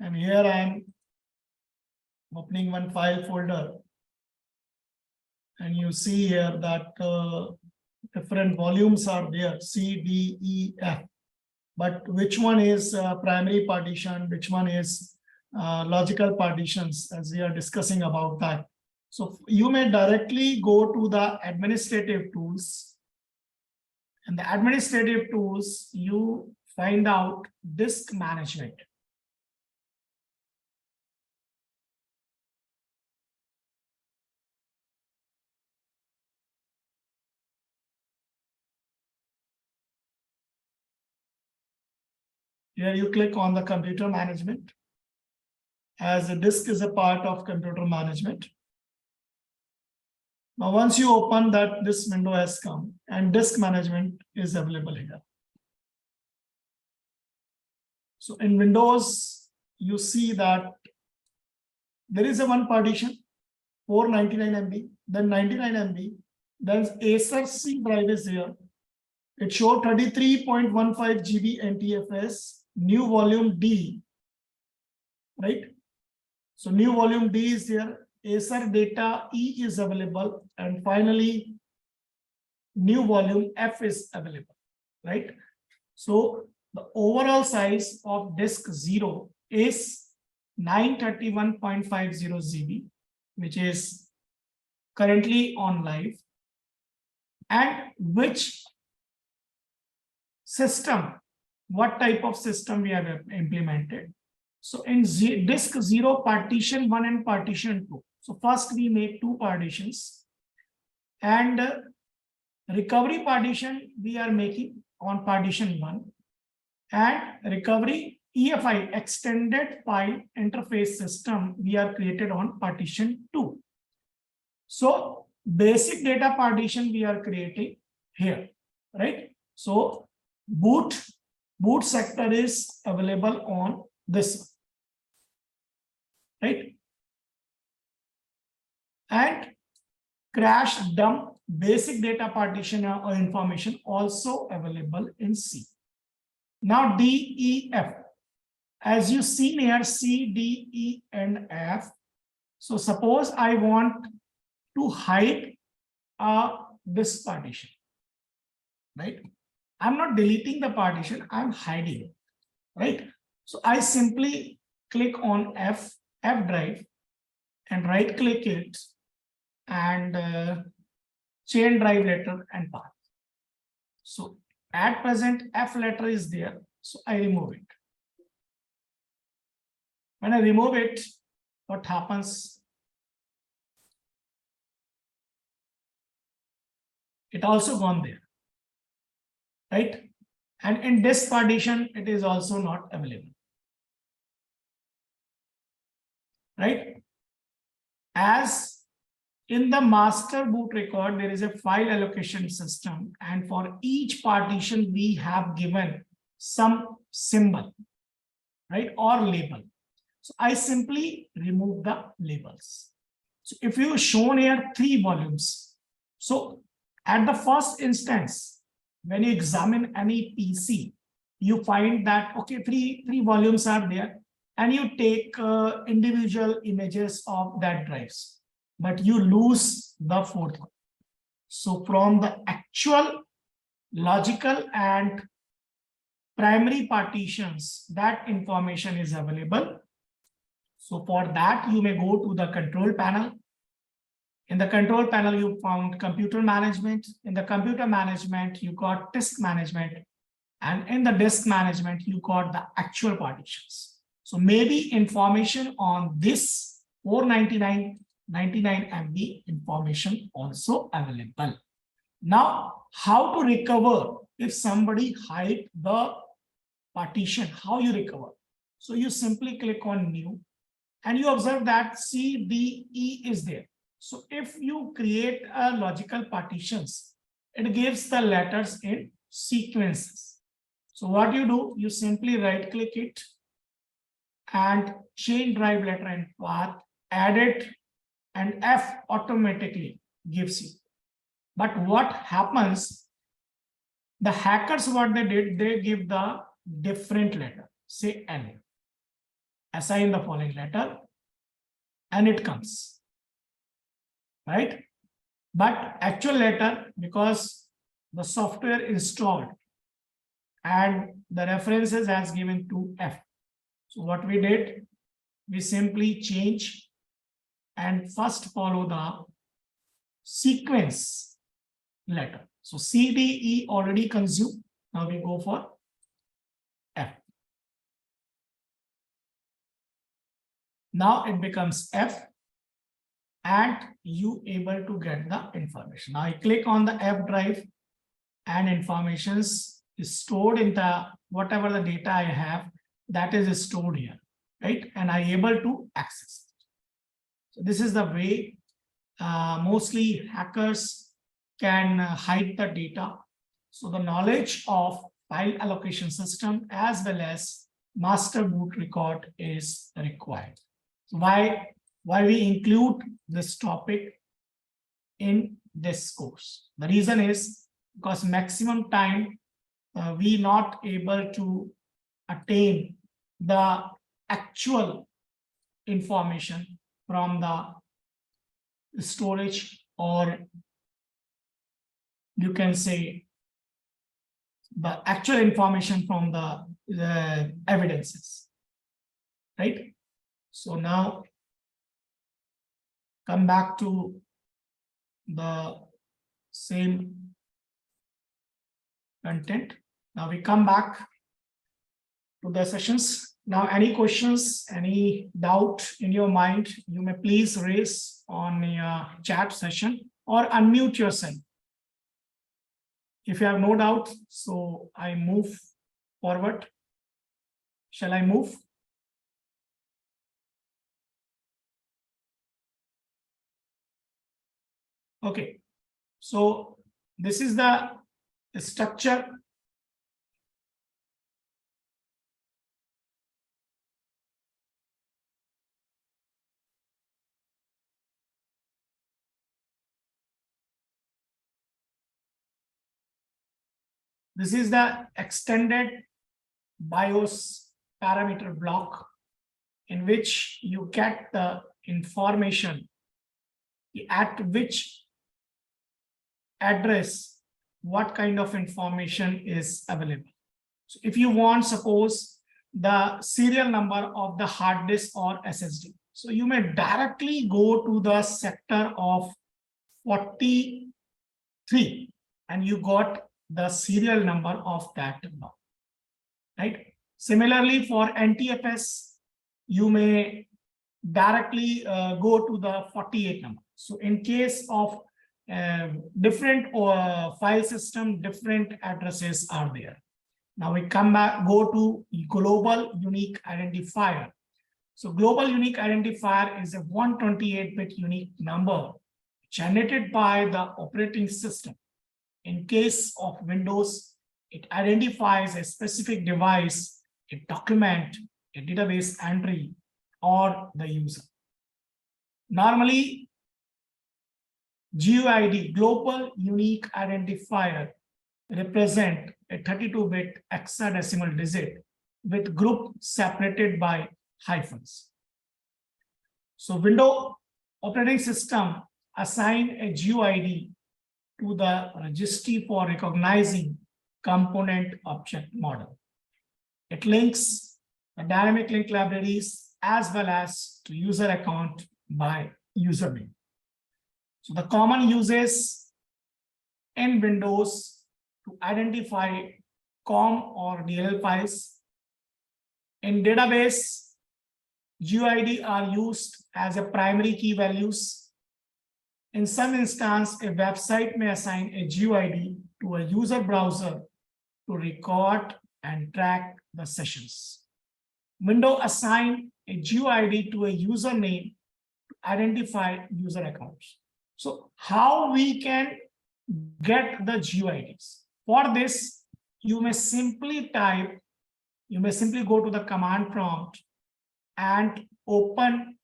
And here I am opening one file folder. And you see here that different volumes are there, C, D, E, F. But which one is primary partition, which one is logical partitions, as we are discussing about that. So you may directly go to the administrative tools. And the administrative tools, you find out disk management. Here you click on the computer management, as a disk is a part of computer management. Now, once you open that, this window has come and disk management is available here. So in Windows, you see that there is a one partition, 499 MB, then 99 MB, then ASEAN drive is here. It showed 33.15 GB NTFS, new volume D, right? So new volume D is here, ASER data E is available, and finally, new volume F is available, right? So the overall size of disk 0 is 931.50 GB, which is currently on live, and which system, what type of system we have implemented. So in disk 0, partition 1 and partition 2. So first we make two partitions, and recovery partition we are making on partition 1, and recovery EFI, extended file interface system, we are created on partition 2. So basic data partition we are creating here, right? So boot sector is available on this, right? And crash dump basic data partition or information also available in C. Now D, E, F. As you see here, C, D, E, and F. So suppose I want to hide this partition, right? I'm not deleting the partition, I'm hiding it, right? So I simply click on F drive and right click it and chain drive letter and path. So at present F letter is there, so I remove it. When I remove it, what happens? It also gone there, right? And in this partition, it is also not available, right? As in the master boot record, there is a file allocation system, and for each partition, we have given some symbol, right, or label. So I simply remove the labels. So if you shown here 3 volumes, so at the first instance, when you examine any PC, you find that, okay, three volumes are there, and you take individual images of that drives, but you lose the 4th one. So from the actual logical and primary partitions, that information is available. So for that, you may go to the control panel. In the control panel, you found computer management. In the computer management, you got disk management. And in the disk management, you got the actual partitions. So maybe information on this 499 99 MB information also available. Now, how to recover if somebody hide the partition? How you recover? So you simply click on new, and you observe that C, D, E is there. So if you create a logical partitions, it gives the letters in sequences. So what you do, you simply right click it and change drive letter and path, add it, and F automatically gives you. But what happens, the hackers, what they did, they give the different letter, say N, assign the following letter, and it comes, right? But actual letter, because the software installed and the references has given to F. So what we did, we simply change and first follow the sequence letter. So C, D, E already consumed. Now we go for F. Now it becomes F and you able to get the information. Now I click on the F drive and informations is stored in the whatever the data I have, that is stored here, right? And I able to access it. So this is the way mostly hackers can hide the data. So the knowledge of file allocation system as well as master boot record is required. So why we include this topic in this course? The reason is because maximum time we not able to attain the actual information from the storage, or you can say the actual information from the evidences, right? So now come back to the same content. Now we come back to the sessions. Now, any questions, any doubt in your mind, you may please raise on your chat session or unmute yourself. If you have no doubt, so I move forward. Shall I move? Okay, so this is the structure. This is the extended BIOS parameter block in which you get the information at which address what kind of information is available. So if you want, suppose the serial number of the hard disk or SSD, so you may directly go to the sector of 43 and you got the serial number of that block, right? Similarly, for NTFS, you may directly go to the 48 number. So in case of different file system, different addresses are there. Now we come back, go to global unique identifier. So global unique identifier is a 128-bit unique number generated by the operating system. In case of Windows, it identifies a specific device, a document, a database entry, or the user. Normally, GUID, global unique identifier, represent a 32-bit hexadecimal digit with group separated by hyphens. So Windows operating system assign a GUID to the registry for recognizing component object model. It links the dynamic link libraries as well as to user account by username. So the common uses in Windows to identify COM or DLL files. In database, GUID are used as a primary key values. In some instance, a website may assign a GUID to a user browser to record and track the sessions. Windows assign a GUID to a username to identify user accounts. So how we can get the GUIDs? For this, you may simply go to the command prompt and open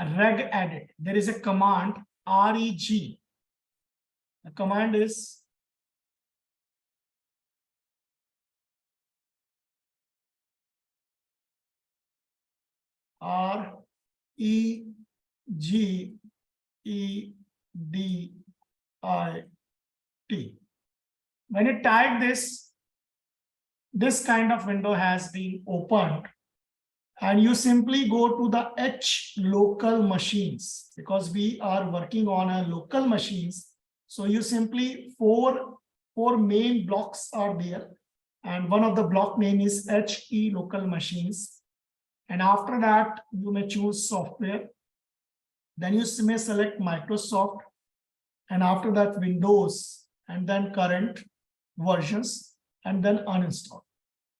regedit. There is a command reg The command is REGEDIT. When you type this kind of window has been opened, and you simply go to the H local machines, because we are working on a local machines. So you simply four main blocks are there, and one of the block name is HE local machines. And after that, you may choose software. Then you may select Microsoft, and after that Windows, and then current versions, and then uninstall.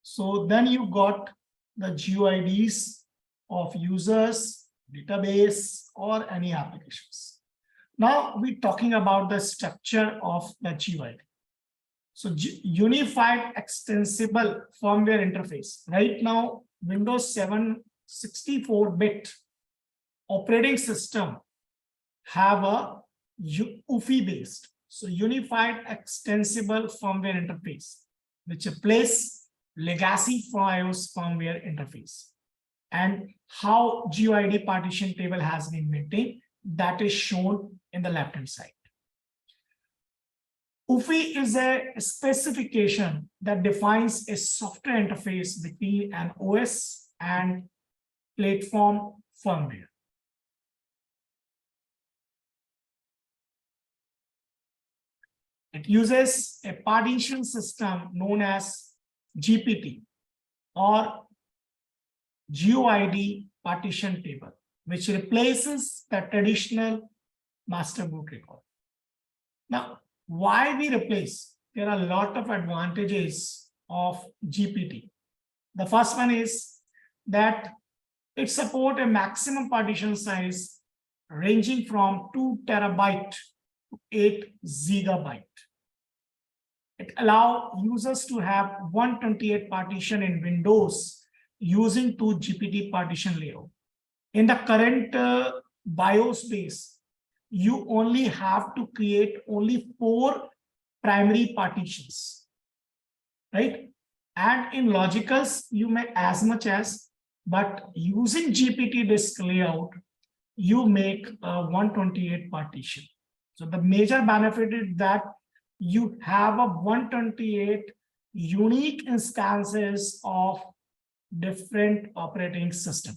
So then you got the GUIDs of users, database, or any applications. Now we're talking about the structure of the GUID. So Unified Extensible Firmware Interface. Right now, Windows 7 64-bit operating system have a UFI based, so Unified Extensible Firmware Interface, which replaces legacy FIOS firmware interface. And how GUID partition table has been maintained, that is shown in the left hand side. UFI is a specification that defines a software interface between an OS and platform firmware. It uses a partition system known as GPT or GUID partition table, which replaces the traditional master boot record. Now, why we replace? There are a lot of advantages of GPT. The first one is that it supports a maximum partition size ranging from 2 terabyte to 8 gigabyte. It allows users to have 128 partition in Windows using 2 GPT partition layout. In the current BIOS base, you only have to create only 4 primary partitions, right? And in logicals, you may as much as, but using GPT disk layout, you make a 128 partition. So the major benefit is that you have a 128 unique instances of different operating system.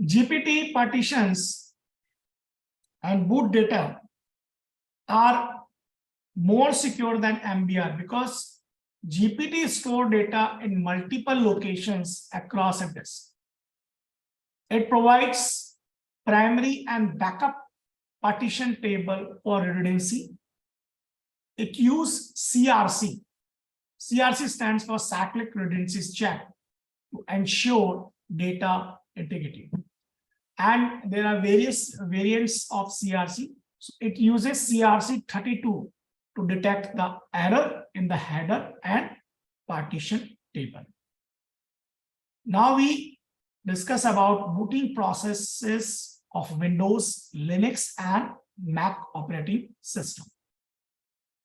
GPT partitions and boot data are more secure than MBR because GPT store data in multiple locations across a disk. It provides primary and backup partition table for redundancy. It uses CRC. CRC stands for cyclic redundancy check to ensure data integrity. And there are various variants of CRC. So it uses CRC32 to detect the error in the header and partition table. Now we discuss about booting processes of Windows, Linux, and Mac operating system.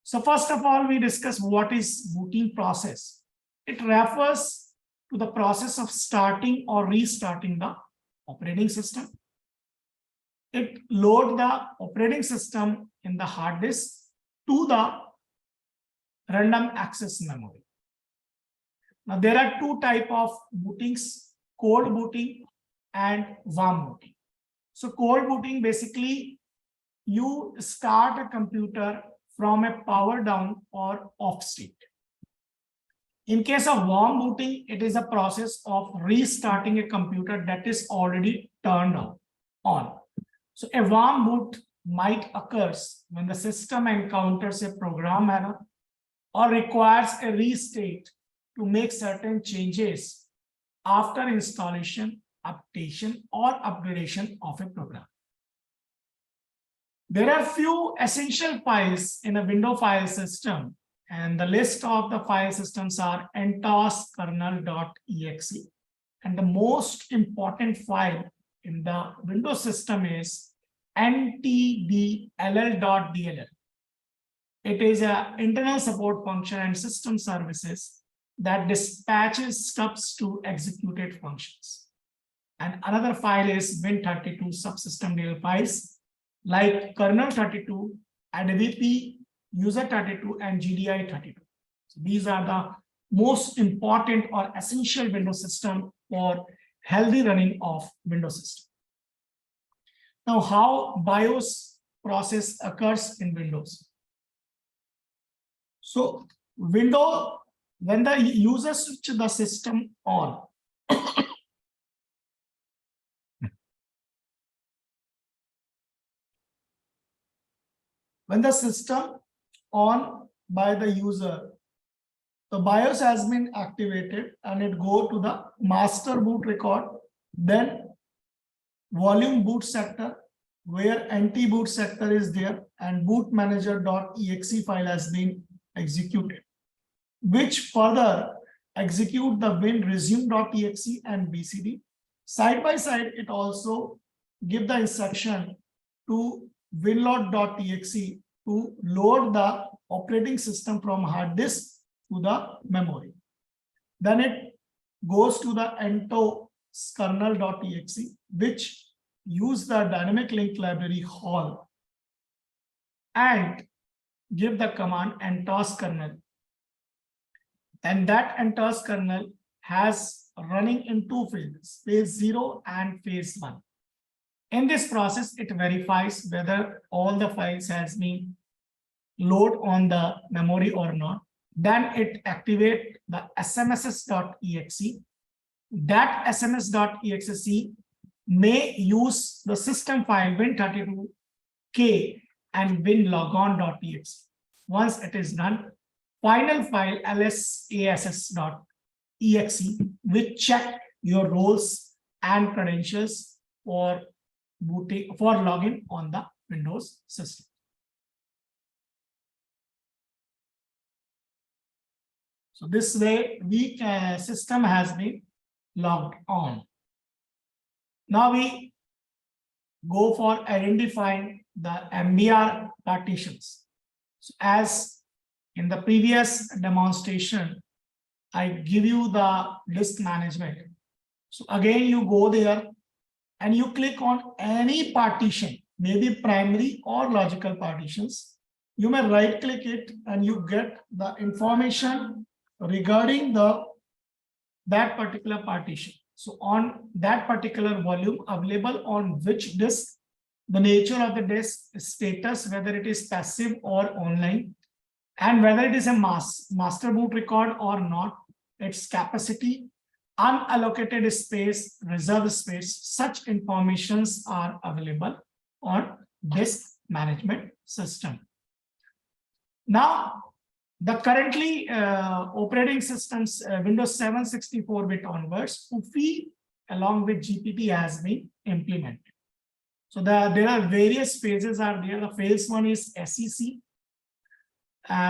So first of all, we discuss what is booting process. It refers to the process of starting or restarting the operating system. It loads the operating system in the hard disk to the random access memory. Now there are two types of bootings, cold booting and warm booting. So cold booting, basically you start a computer from a power down or off state. In case of warm booting, it is a process of restarting a computer that is already turned on. So a warm boot might occur when the system encounters a program error or requires a restate to make certain changes after installation, updation, or upgradation of a program. There are few essential files in a Windows file system, and the list of the file systems are CentOS kernel.exe. And the most important file in the Windows system is ntdll.dll. It is an internal support function and system services that dispatches stubs to executed functions. And another file is Win32 subsystem level files like kernel32, advp, user32, and gdi32. So these are the most important or essential Windows system for healthy running of Windows system. Now, how BIOS process occurs in Windows? So when the user switch the system on, when the system on by the user, the BIOS has been activated and it go to the master boot record, then volume boot sector, where anti-boot sector is there, and boot manager.exe file has been executed, which further execute the win resume.exe and bcd. Side by side, it also give the instruction to winload.exe to load the operating system from hard disk to the memory. Then it goes to the ento kernel.exe, which use the dynamic link library hall and give the command entos kernel. And that entos kernel has running in two phases, phase 0 and phase 1. In this process, it verifies whether all the files has been loaded on the memory or not. Then it activates the smss.exe. That sms.exe may use the system file win32k and winlogon.exe. Once it is done, final file lsass.exe will check your roles and credentials for booting for login on the Windows system. So this way, system has been logged on. Now we go for identifying the MBR partitions. So as in the previous demonstration, I give you the disk management. So again, you go there and you click on any partition, maybe primary or logical partitions. You may right click it and you get the information regarding that particular partition. So on that particular volume available on which disk, the nature of the disk, status, whether it is passive or online, and whether it is a master boot record or not, its capacity, unallocated space, reserved space, such informations are available on disk management system. Now, the currently operating systems, Windows 7 64-bit onwards, UEFI along with GPT has been implemented. So there are various phases are there. The phase 1 is SEC,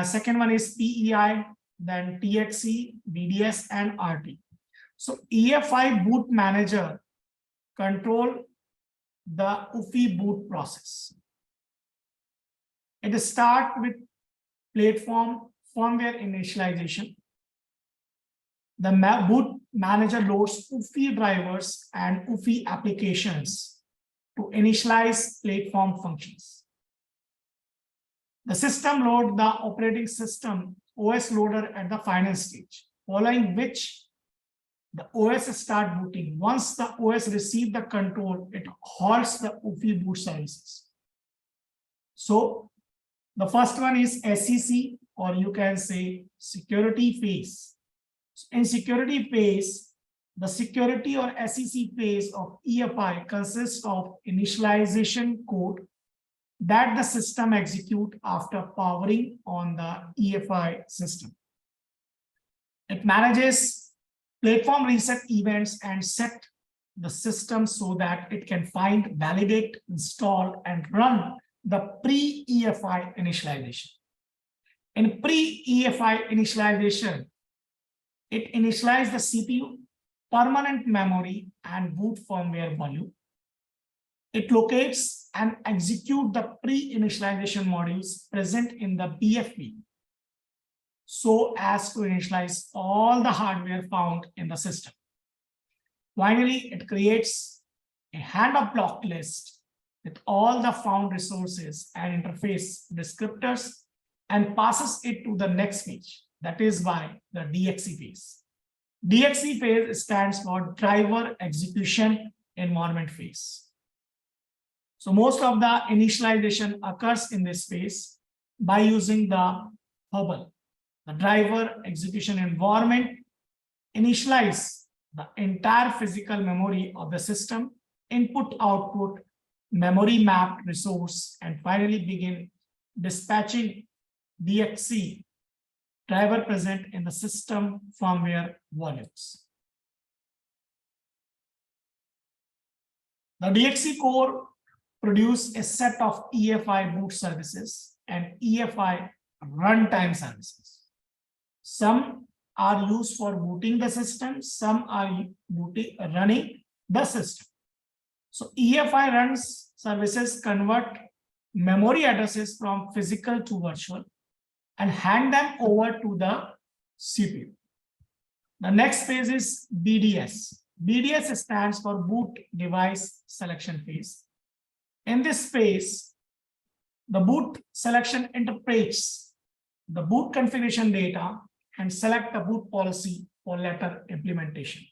second one is PEI, then TXE, VDS, and RT. So EFI boot manager control the UEFI boot process. It starts with platform firmware initialization. The boot manager loads UEFI drivers and UEFI applications to initialize platform functions. The system loads the operating system OS loader at the final stage, following which the OS start booting. Once the OS receives the control, it halts the UEFI boot services. So the first one is SEC, or you can say security phase. In security phase, the security or SEC phase of EFI consists of initialization code that the system executes after powering on the EFI system. It manages platform reset events and set the system so that it can find, validate, install, and run the pre-EFI initialization. In pre-EFI initialization, it initializes the CPU, permanent memory, and boot firmware volume. It locates and executes the pre-initialization modules present in the BFP so as to initialize all the hardware found in the system. Finally, it creates a hand-up block list with all the found resources and interface descriptors and passes it to the next page. That is by the DXE phase. DXE phase stands for driver execution environment phase. So most of the initialization occurs in this phase by using the hubble. The driver execution environment initialize the entire physical memory of the system, input, output, memory mapped resource, and finally begin dispatching DXE driver present in the system firmware volumes. The DXE core produce a set of EFI boot services and EFI runtime services. Some are used for booting the system, some are running the system. So EFI runs services convert memory addresses from physical to virtual and hand them over to the CPU. The next phase is BDS. BDS stands for boot device selection phase. In this phase, the boot selection interprets the boot configuration data and select the boot policy for later implementation.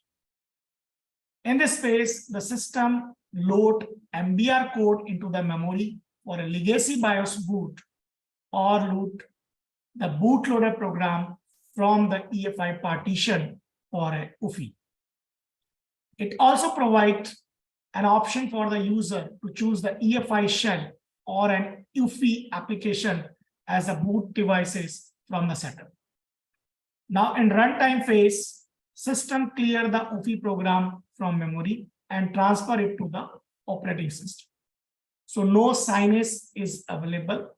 In this phase, the system load MBR code into the memory for a legacy BIOS boot or load the bootloader program from the EFI partition for a UFI. It also provides an option for the user to choose the EFI shell or an UFI application as a boot devices from the setup. Now in runtime phase, system clear the UFI program from memory and transfer it to the operating system. So no signage is available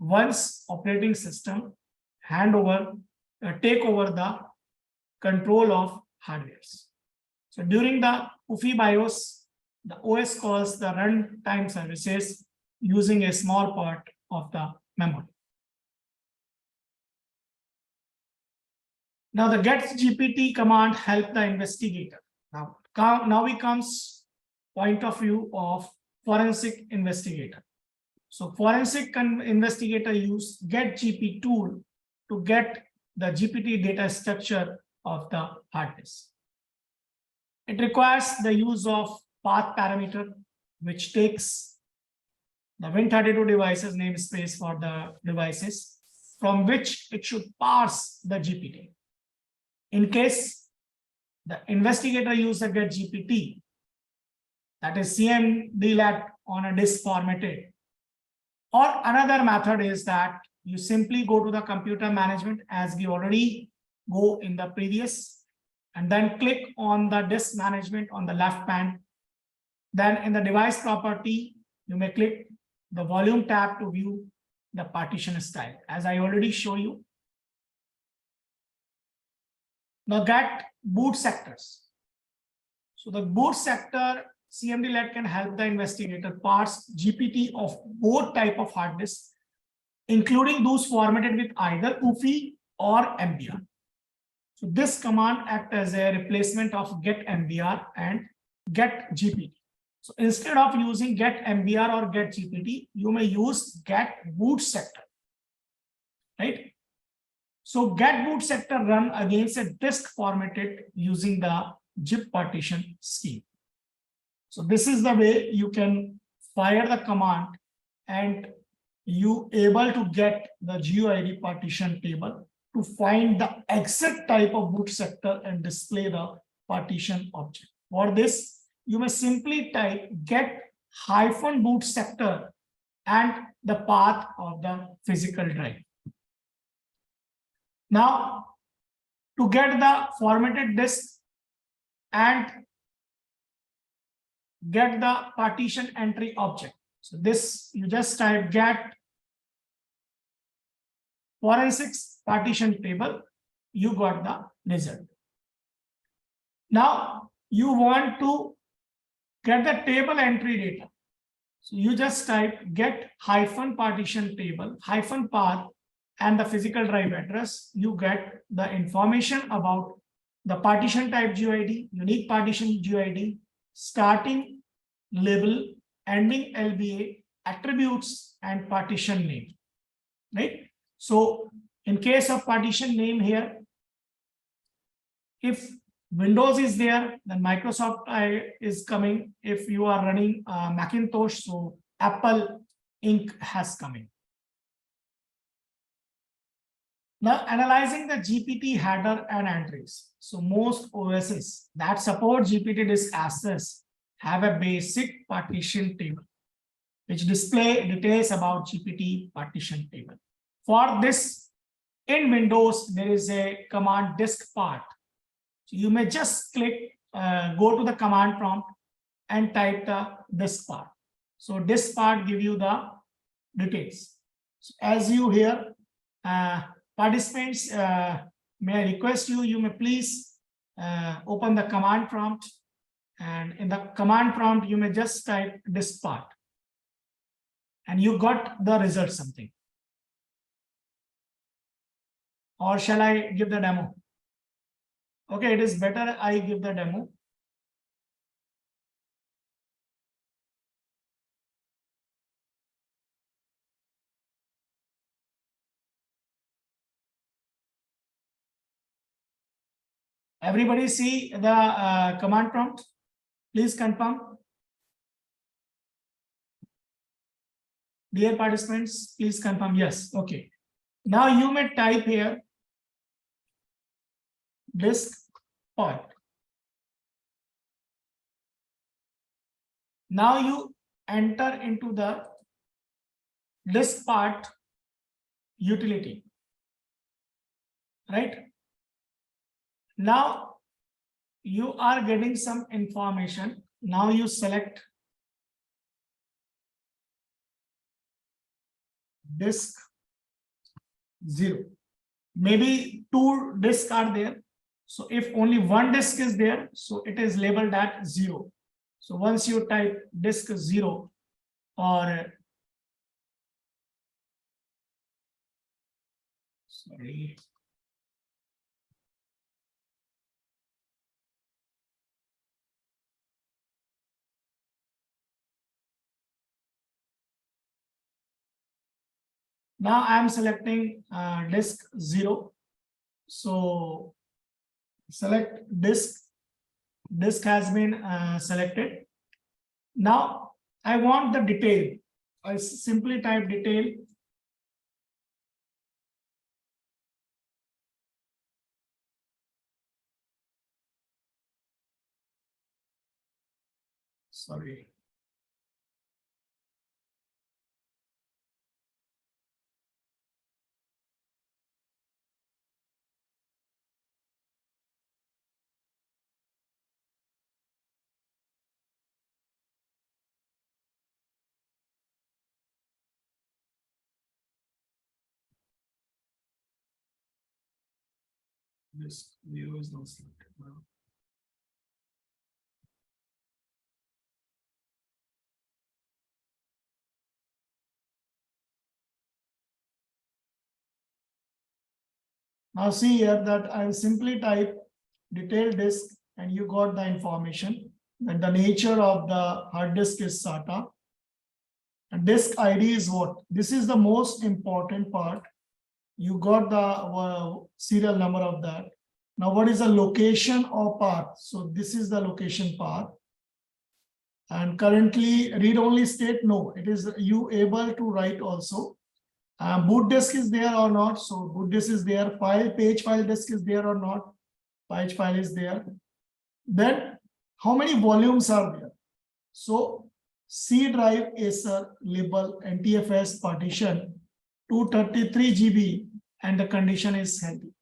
once operating system take over the control of hardware. So during the UFI BIOS, the OS calls the runtime services using a small part of the memory. Now the get GPT command help the investigator. Now we comes point of view of forensic investigator. So forensic investigator use get GP tool to get the GPT data structure of the hard disk. It requires the use of path parameter, which takes the Win32 devices namespace for the devices from which it should parse the GPT. In case the investigator use a get GPT, that is CMDLAT on a disk formatted. Or another method is that you simply go to the computer management as we already go in the previous, and then click on the disk management on the left pan. Then in the device property, you may click the volume tab to view the partition style, as I already show you. Now get boot sectors. So the boot sector CMDLAT can help the investigator parse GPT of both type of hard disks, including those formatted with either UFI or MBR. So this command acts as a replacement of get MBR and get GPT. So instead of using get MBR or get GPT, you may use get boot sector, right? So get boot sector run against a disk formatted using the zip partition scheme. So this is the way you can fire the command and you able to get the GUID partition table to find the exact type of boot sector and display the partition object. For this, you may simply type get -boot sector and the path of the physical drive. Now, to get the formatted disk and get the partition entry object. So this, you just type get forensics partition table, you got the result. Now you want to get the table entry data. So you just type get hyphen partition table hyphen path and the physical drive address. You get the information about the partition type GUID, unique partition GUID, starting label, ending LBA, attributes, and partition name. Right? So in case of partition name here, if Windows is there, then Microsoft is coming. If you are running Macintosh, so Apple Inc. has coming. Now analyzing the GPT header and entries. So most OSs that support GPT disk access have a basic partition table, which display details about GPT partition table. For this, in Windows, there is a command disk part. So you may just click, go to the command prompt and type the disk part. So disk part give you the details. So as you hear, participants, may I request you, you may please open the command prompt, and in the command prompt, you may just type disk part and you got the result something. Or shall I give the demo? Okay, it is better I give the demo. Everybody see the command prompt? Please confirm. Dear participants, please confirm. Yes, okay. Now you may type here disk part. Now you enter into the disk part utility, right? Now you are getting some information. Now you select disk 0. Maybe 2 disks are there. So if only 1 disk is there, so it is labeled at 0. So once you type disk 0 or sorry. Now I am selecting disk 0. So select disk. Disk has been selected. Now I want the detail. I simply type detail. Sorry. This view is not selected now. Now see here that I simply type detailed disk and you got the information that the nature of the hard disk is SATA. And disk ID is what? This is the most important part. You got the serial number of that. Now what is the location of path? So this is the location path. And currently read-only state, no, it is you able to write also. Boot disk is there or not? So boot disk is there. Page file disk is there or not? Page file is there. Then how many volumes are there? So C drive Acer label NTFS partition 233 GB and the condition is healthy.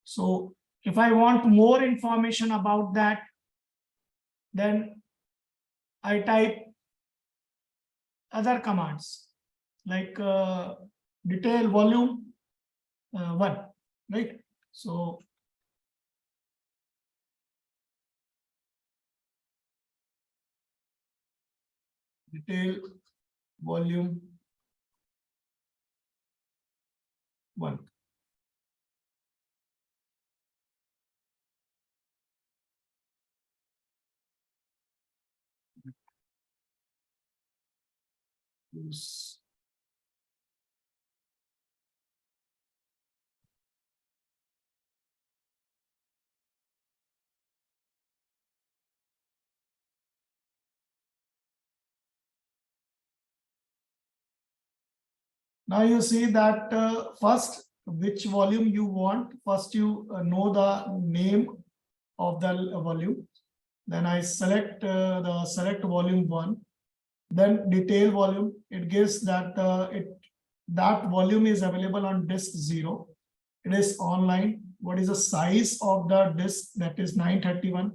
So if I want more information about that, then I type other commands like detail volume 1, right? So detail volume 1. Use Now you see that first which volume you want. First you know the name of the volume. Then I select the select volume 1. Then detail volume. It gives that that volume is available on disk 0. It is online. What is the size of the disk? That is 931.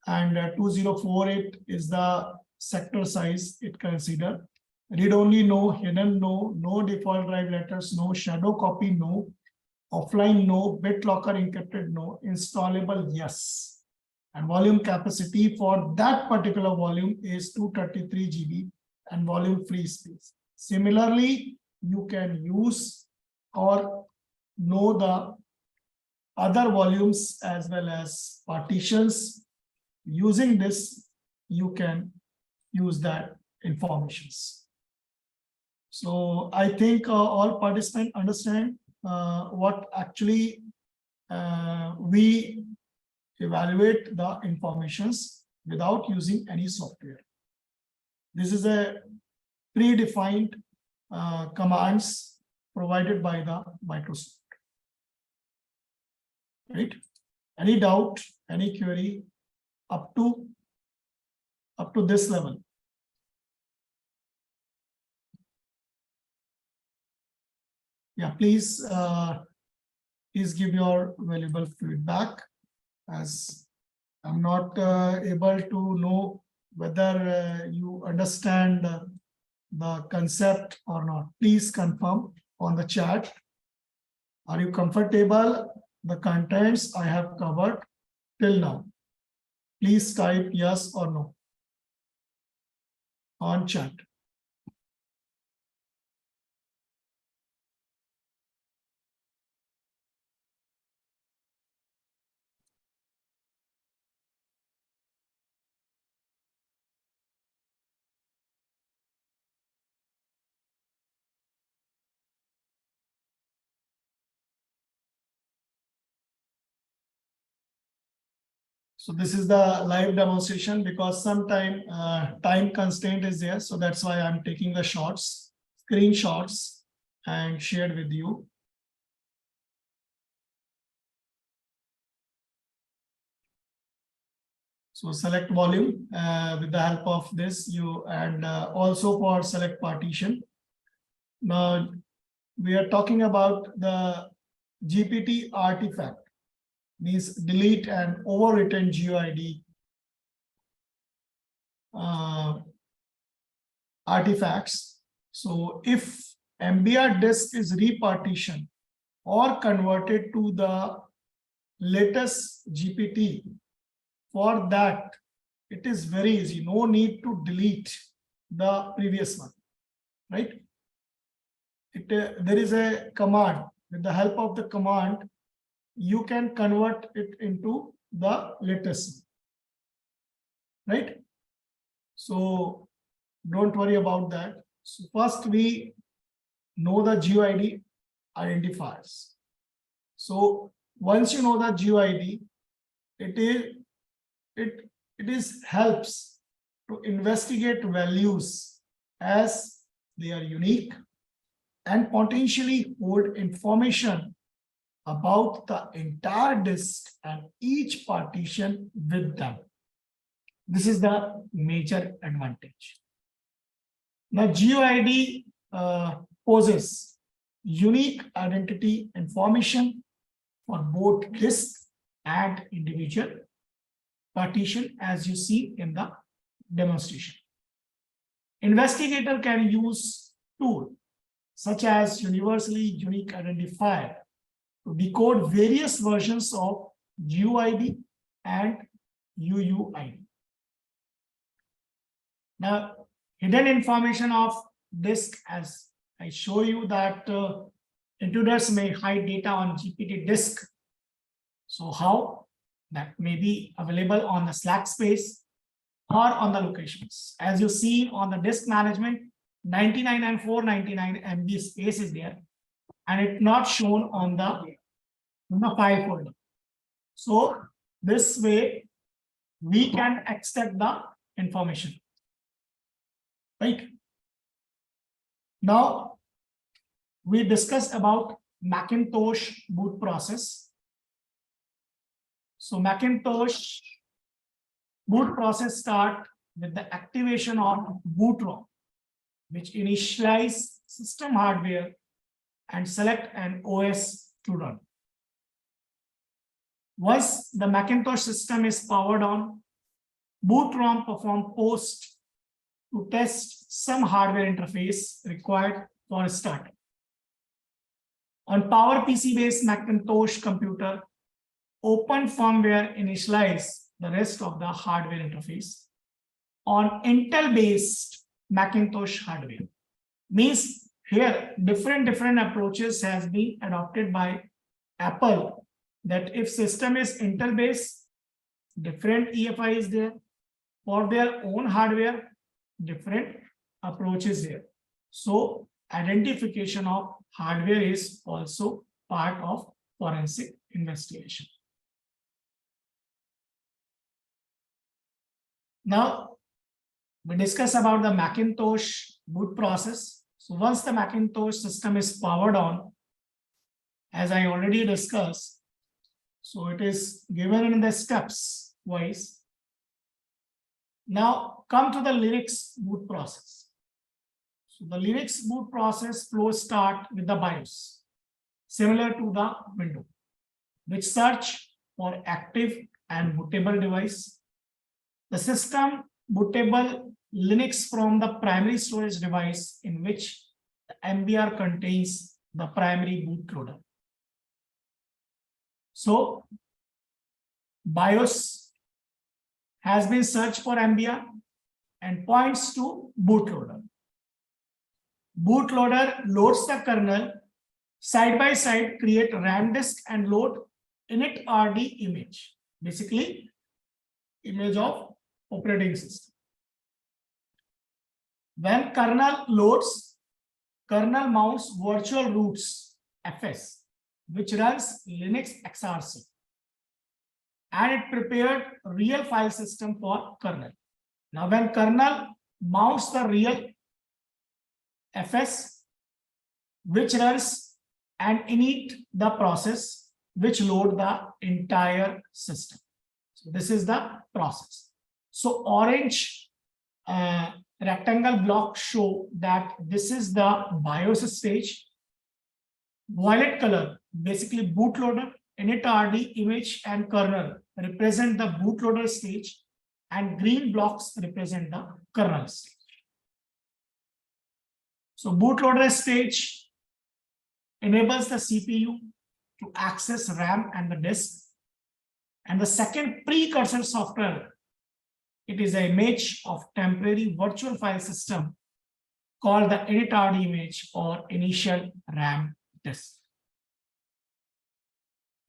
And 2048 is the sector size it consider. Read only no, hidden no, no default drive letters no, shadow copy no, offline no, BitLocker encrypted no, installable yes. And volume capacity for that particular volume is 233 GB and volume free space. Similarly, you can use or know the other volumes as well as partitions. Using this, you can use that informations. So I think all participants understand what actually we evaluate the informations without using any software. This is a predefined commands provided by the Microsoft. Right? Any doubt, any query up to this level? Yeah, please give your valuable feedback, as I'm not able to know whether you understand the concept or not. Please confirm on the chat. Are you comfortable? The contents I have covered till now. Please type yes or no on chat. So this is the live demonstration because sometime time constraint is there. So that's why I'm taking the shots, screenshots and shared with you. So select volume with the help of this you and also for select partition. Now we are talking about the GPT artifact. Means delete and overwritten GUID artifacts. So if MBR disk is repartitioned or converted to the latest GPT, for that it is very easy. No need to delete the previous one, right? There is a command. With the help of the command, you can convert it into the latest, right? So don't worry about that. So first we know the GUID identifiers. So once you know the GUID, it helps to investigate values as they are unique and potentially hold information about the entire disk and each partition with them. This is the major advantage. Now, GUID poses unique identity information for both disk and individual partition, as you see in the demonstration. Investigator can use tools such as universally unique identifier to decode various versions of GUID and UUID. Now, hidden information of disk, as I show you that intruders may hide data on GPT disk. So how? That may be available on the slack space or on the locations. As you see on the disk management, 99 and 499 MB space is there, and it's not shown on the file folder. So this way we can extract the information. Right. Now we discussed about Macintosh boot process. So Macintosh boot process start with the activation of boot ROM, which initialize system hardware and select an OS to run. Once the Macintosh system is powered on, boot ROM perform post to test some hardware interface required for startup. On PowerPC based Macintosh computer, open firmware initialize the rest of the hardware interface. On Intel based Macintosh hardware, means here different approaches has been adopted by Apple, that if system is Intel based, different EFI is there. For their own hardware, different approaches there. So identification of hardware is also part of forensic investigation. Now we discuss about the Macintosh boot process. So once the Macintosh system is powered on, as I already discussed, so it is given in the steps wise. Now come to the Linux boot process. So the Linux boot process flow start with the BIOS, similar to the Windows, which search for active and bootable device. The system bootable Linux from the primary storage device in which the MBR contains the primary bootloader. So BIOS has been searched for MBR and points to bootloader. Bootloader loads the kernel side by side, create RAM disk and load init.rd image, basically image of operating system. When kernel loads, kernel mounts virtual roots FS, which runs Linux XRC, and it prepared real file system for kernel. Now when kernel mounts the real FS, which runs and init the process which load the entire system. So this is the process. So orange rectangle block show that this is the BIOS stage. Violet color, basically bootloader, init.rd image and kernel represent the bootloader stage, and green blocks represent the kernel stage. So bootloader stage enables the CPU to access RAM and the disk. And the second precursor software, it is an image of temporary virtual file system called the init.rd image or initial RAM disk.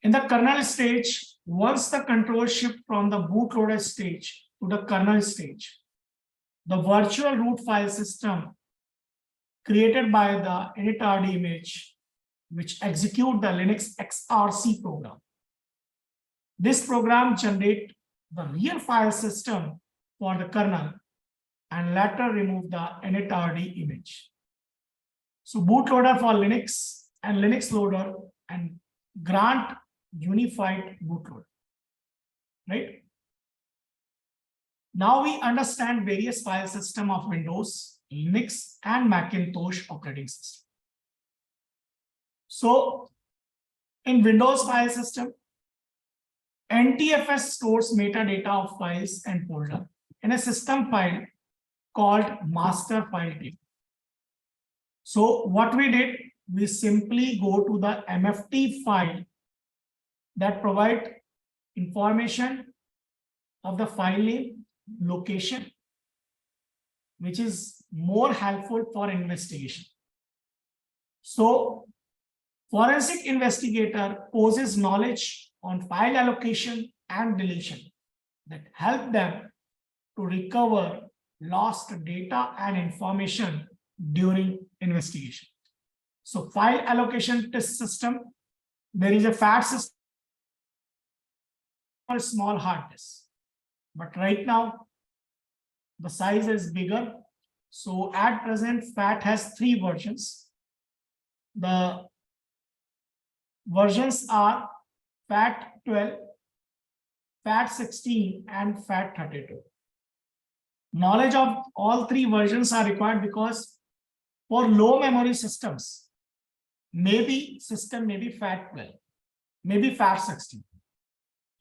In the kernel stage, once the control shift from the bootloader stage to the kernel stage, the virtual root file system created by the init.rd image, which execute the Linux XRC program. This program generates the real file system for the kernel and later remove the init.rd image. So bootloader for Linux and Linux loader and grant unified bootloader, right? Now we understand various file system of Windows, Linux and Macintosh operating system. So in Windows file system, NTFS stores metadata of files and folder in a system file called master file table. So what we did, we simply go to the MFT file that provide information of the file name, location, which is more helpful for investigation. So, forensic investigator possesses knowledge on file allocation and deletion that help them to recover lost data and information during investigation. So, file allocation test system, there is a FAT system for small hard disk, but right now the size is bigger. So at present, FAT has 3 versions. The versions are FAT 12, FAT 16, and FAT 32. Knowledge of all 3 versions are required because for low memory systems, system may be FAT 12, maybe FAT 16.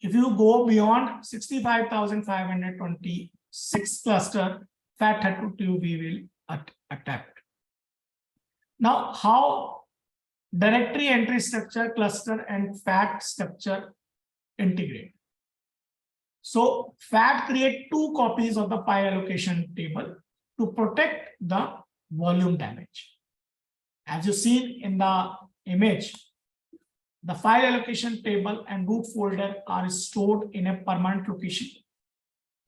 If you go beyond 65,526 cluster, FAT 32 we will attempt. Now, how directory entry structure, cluster, and FAT structure integrate? So, FAT create 2 copies of the file allocation table to protect the volume damage. As you see in the image, the file allocation table and root folder are stored in a permanent location.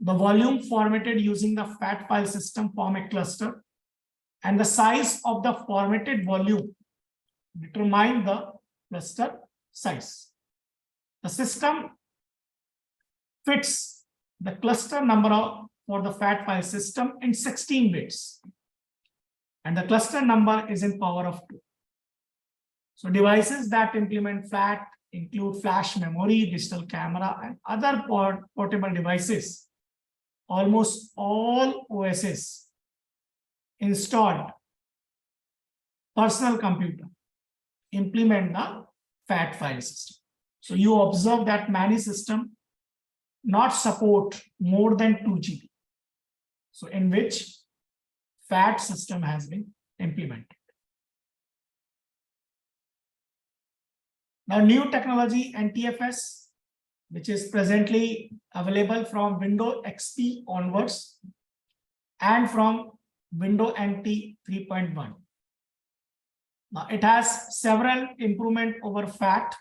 The volume formatted using the FAT file system form a cluster, and the size of the formatted volume determine the cluster size. The system fits the cluster number for the FAT file system in 16 bits, and the cluster number is in power of 2. So devices that implement FAT include flash memory, digital camera, and other portable devices. Almost all OSs installed personal computer implement the FAT file system. So you observe that many systems not support more than 2 GB. So in which FAT system has been implemented. Now, new technology NTFS, which is presently available from Windows XP onwards and from Windows NT 3.1. Now, it has several improvement over FAT.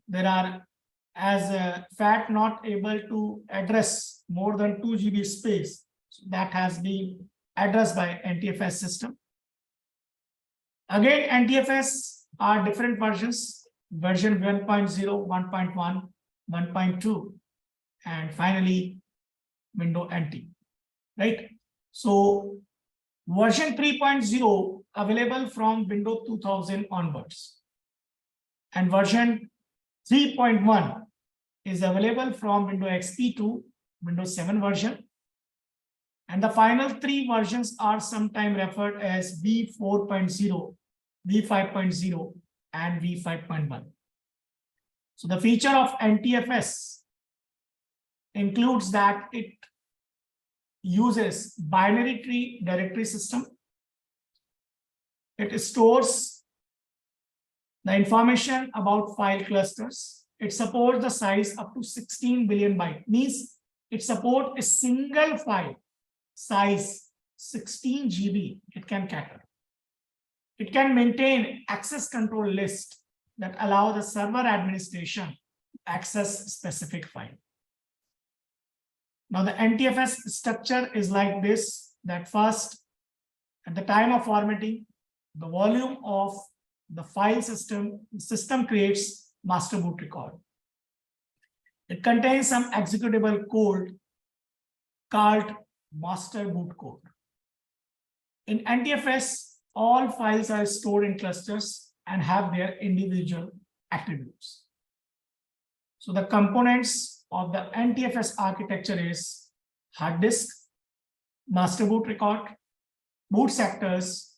There are, as FAT not able to address more than 2 GB space, so that has been addressed by NTFS system. Again, NTFS are different versions. Version 1.0, 1.1, 1.2, and finally Windows NT, right? So version 3.0 available from Windows 2000 onwards, and version 3.1 is available from Windows XP to Windows 7 version, and the final 3 versions are sometimes referred as V4.0, V5.0, and V5.1. So the feature of NTFS includes that it uses binary tree directory system. It stores the information about file clusters. It supports the size up to 16 billion bytes, means it supports a single file size 16 GB it can cater. It can maintain access control list that allow the server administration to access specific file. Now the NTFS structure is like this, that first, at the time of formatting, the volume of the file system creates master boot record. It contains some executable code called master boot code. In NTFS, all files are stored in clusters and have their individual attributes. So the components of the NTFS architecture is hard disk, master boot record, boot sectors,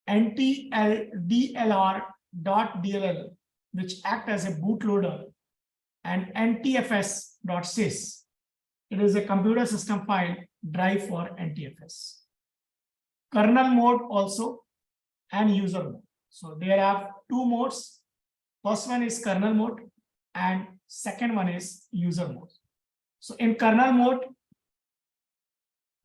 NTLDLR.dll, which act as a bootloader, and NTFS.sys. It is a computer system file drive for NTFS. Kernel mode also, and user mode. So there are 2 modes. First one is kernel mode and second one is user mode. So in kernel mode,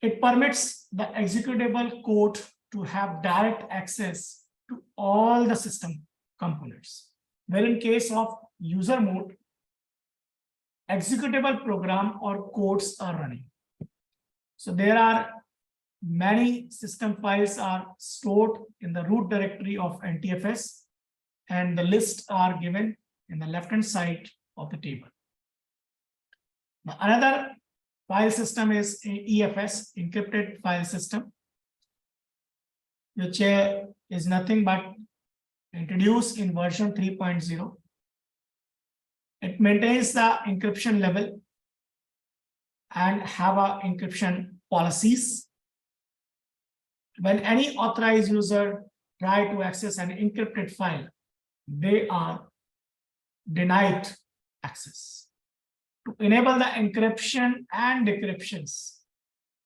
It permits the executable code to have direct access to all the system components, where in case of user mode, executable program or codes are running. So there are many system files are stored in the root directory of NTFS, and the lists are given in the left-hand side of the table. Now, another file system is EFS, encrypted file system, which is nothing but introduced in version 3.0. It maintains the encryption level and have a encryption policies. When any authorized user try to access an encrypted file, they are denied access. To enable the encryption and decryptions,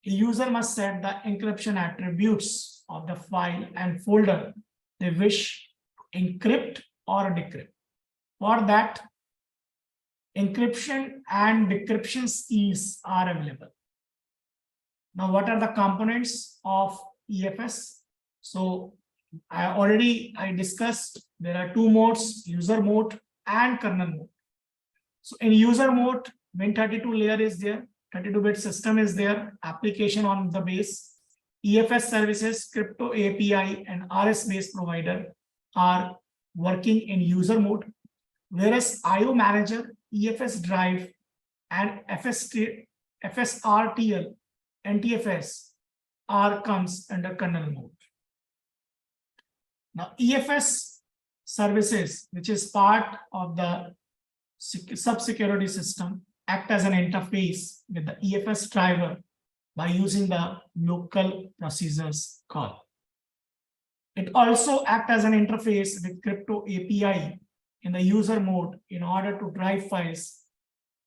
a user must set the encryption attributes of the file and folder they wish to encrypt or decrypt. For that, encryption and decryption keys are available. Now, what are the components of EFS? So I discussed there are two modes, user mode and kernel mode. So in user mode, Win32 layer is there, 32-bit system is there, application on the base, EFS services, crypto API, and RS-based provider are working in user mode, whereas IO manager, EFS drive, and FSRTL, NTFS comes under kernel mode. Now, EFS services, which is part of the sub-security system, act as an interface with the EFS driver by using the local procedures call. It also acts as an interface with crypto API in the user mode in order to drive files,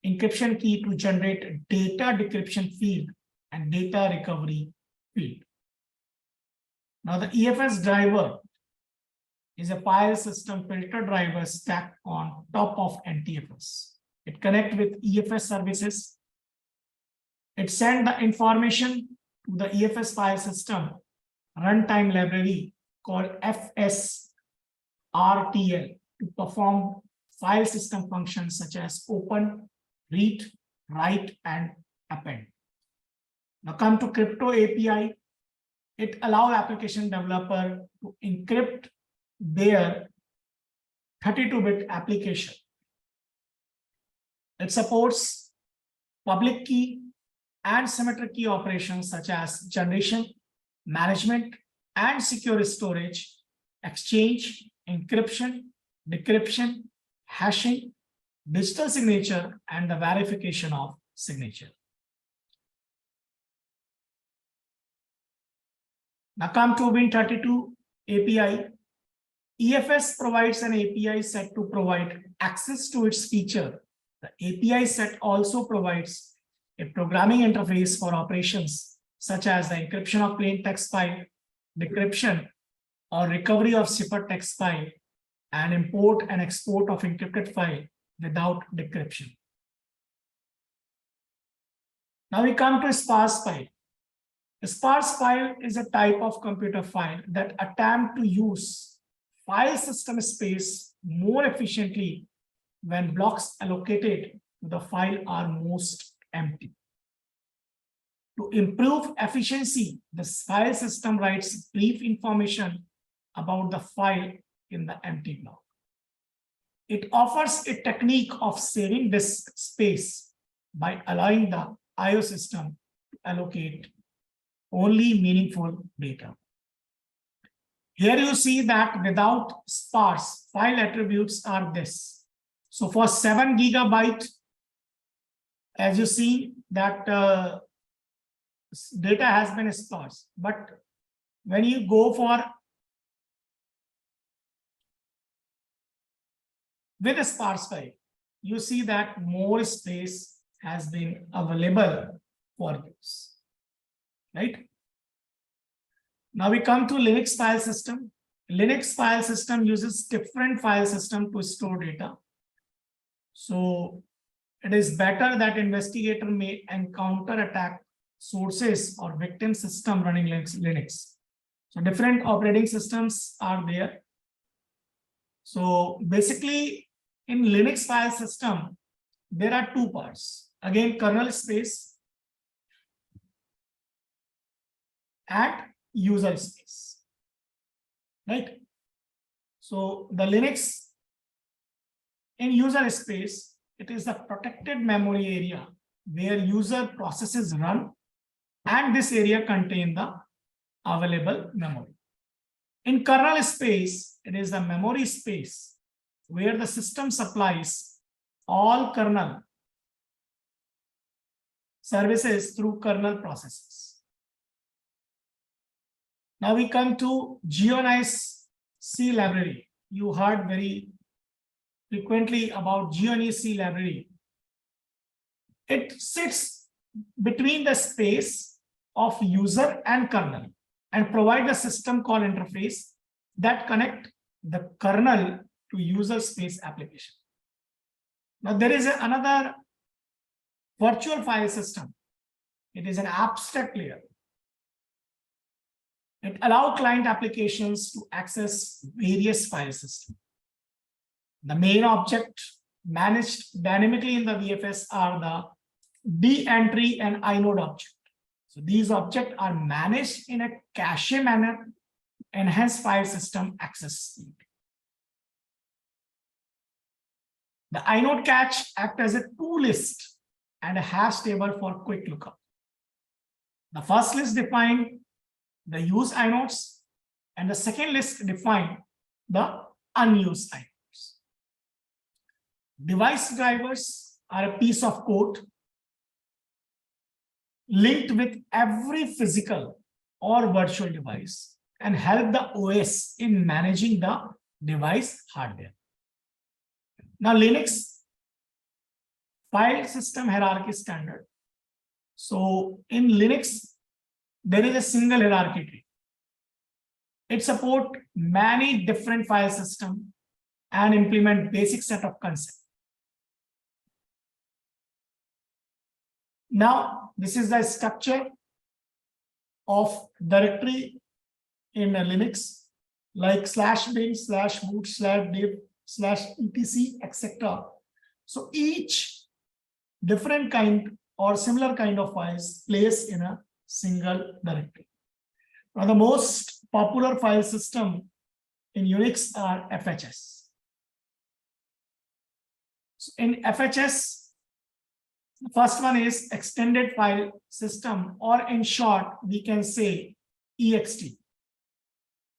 encryption key to generate data decryption field and data recovery field. Now, the EFS driver is a file system filter driver stacked on top of NTFS. It connects with EFS services. It sends the information to the EFS file system runtime library called FSRTL to perform file system functions such as open, read, write, and append. Now come to crypto API. It allows application developer to encrypt their 32-bit application. It supports public key and symmetric key operations such as generation, management, and secure storage, exchange, encryption, decryption, hashing, digital signature, and the verification of signature. Now come to Win32 API. EFS provides an API set to provide access to its feature. The API set also provides a programming interface for operations such as the encryption of plain text file, decryption or recovery of ciphertext file, and import and export of encrypted file without decryption. Now we come to sparse file. A sparse file is a type of computer file that attempt to use file system space more efficiently when blocks allocated to the file are most empty. To improve efficiency, the file system writes brief information about the file in the empty block. It offers a technique of saving disk space by allowing the IO system to allocate only meaningful data. Here you see that without sparse, file attributes are this. So for 7 GB, as you see that data has been sparse, but when you go for with a sparse file, you see that more space has been available for use, right? Now we come to Linux file system. Linux file system uses different file system to store data. So it is better that investigator may encounter attack sources or victim system running Linux. So different operating systems are there. So basically in Linux file system, there are two parts. Again, kernel space and user space, right? So the Linux in user space, it is the protected memory area where user processes run, and this area contains the available memory. In kernel space, it is the memory space where the system supplies all kernel services through kernel processes. Now we come to GeoNICE library. You heard very frequently about GeoNICE library. It sits between the space of user and kernel and provide a system call interface that connect the kernel to user space application. Now there is another virtual file system. It is an abstract layer. It allows client applications to access various file systems. The main object managed dynamically in the VFS are the D-entry and inode object. So these objects are managed in a cache manner, enhance file system access speed. The inode cache acts as a to list and a hash table for quick lookup. The first list define the used inodes, and the second list define the unused inodes. Device drivers are a piece of code linked with every physical or virtual device and help the OS in managing the device hardware. Now, Linux file system hierarchy standard. So in Linux, there is a single hierarchy tree. It supports many different file systems and implement basic set of concepts. Now, this is the structure of directory in Linux, like /bin, /boot, /div, /etc, etc. So each different kind or similar kind of files placed in a single directory. Now, the most popular file system in Unix are FHS. So in FHS, the first one is extended file system, or in short, we can say EXT.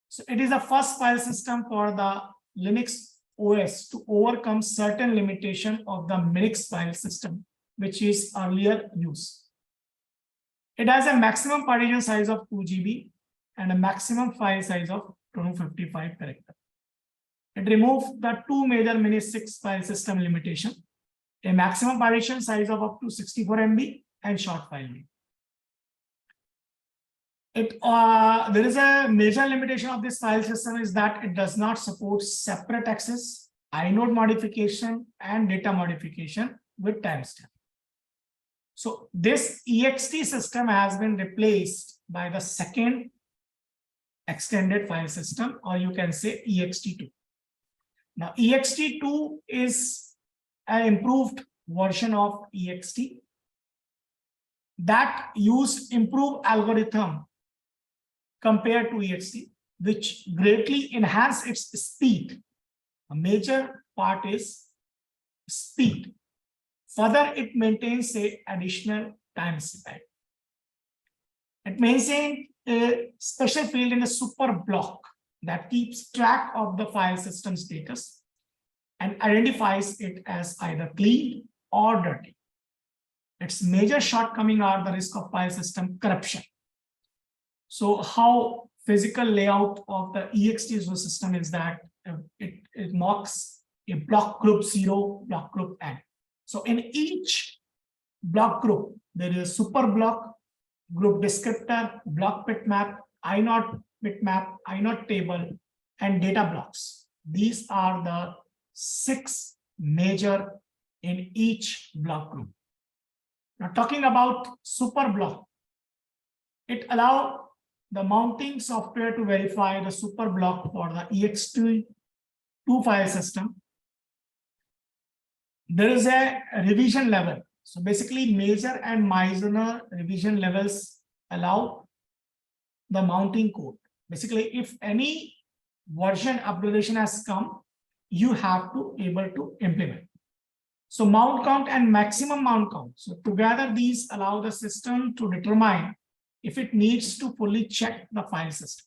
So it is the first file system for the Linux OS to overcome certain limitation of the Minix file system, which is earlier used. It has a maximum partition size of 2 GB and a maximum file size of 255 characters. It removes the two major Minix file system limitation, a maximum partition size of up to 64 MB and short file name. There is a major limitation of this file system is that it does not support separate access, inode modification, and data modification with timestamp. So this EXT system has been replaced by the second extended file system, or you can say EXT2. Now EXT2 is an improved version of EXT that used improved algorithm compared to EXT, which greatly enhance its speed. A major part is speed. Further, it maintains an additional time span. It maintains a special field in the super block that keeps track of the file system status and identifies it as either clean or dirty. Its major shortcomings are the risk of file system corruption. So how physical layout of the EXT system is that it marks a block group 0, block group N. So in each block group, there is a super block, group descriptor, block bitmap, inode bitmap, inode table, and data blocks. These are the 6 major in each block group. Now talking about super block, It allows the mounting software to verify the super block for the ext2 file system. There is a revision level. So basically major and minor revision levels allow the mounting code. Basically, if any version upgradation has come, you have to able to implement. So mount count and maximum mount count. So together these allow the system to determine if it needs to fully check the file system.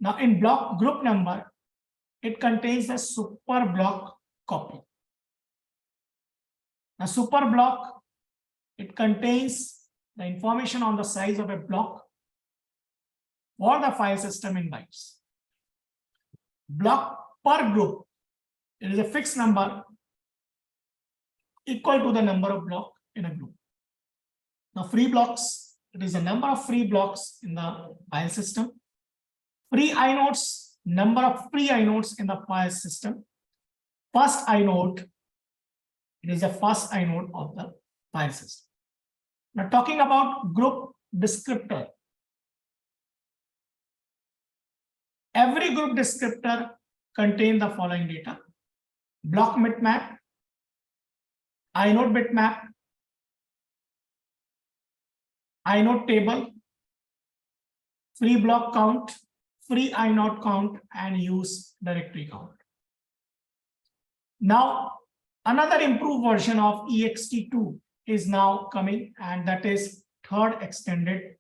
Now in block group number, it contains the super block copy. Now super block, it contains the information on the size of a block for the file system in bytes. Block per group, it is a fixed number equal to the number of blocks in a group. Now free blocks, it is the number of free blocks in the file system. Free inodes, number of free inodes in the file system. First inode, it is the first inode of the file system. Now talking about group descriptor. Every group descriptor contains the following data: block bitmap, inode bitmap, inode table, free block count, free inode count, and use directory count. Now, another improved version of ext2 is now coming, and that is third extended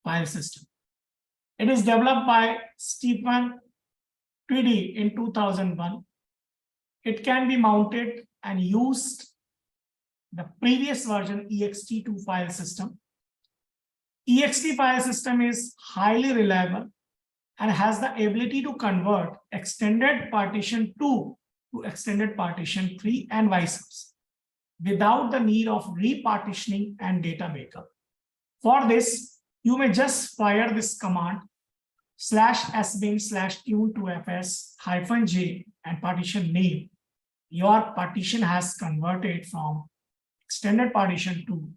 file system. It is developed by Stephen Tweedy in 2001. It can be mounted and used the previous version ext2 file system. ext file system is highly reliable and has the ability to convert extended partition 2 to extended partition 3 and vice versa without the need of repartitioning and data backup. For this, you may just fire this command /sbin/tune2fs-j and partition name. Your partition has converted from extended partition 2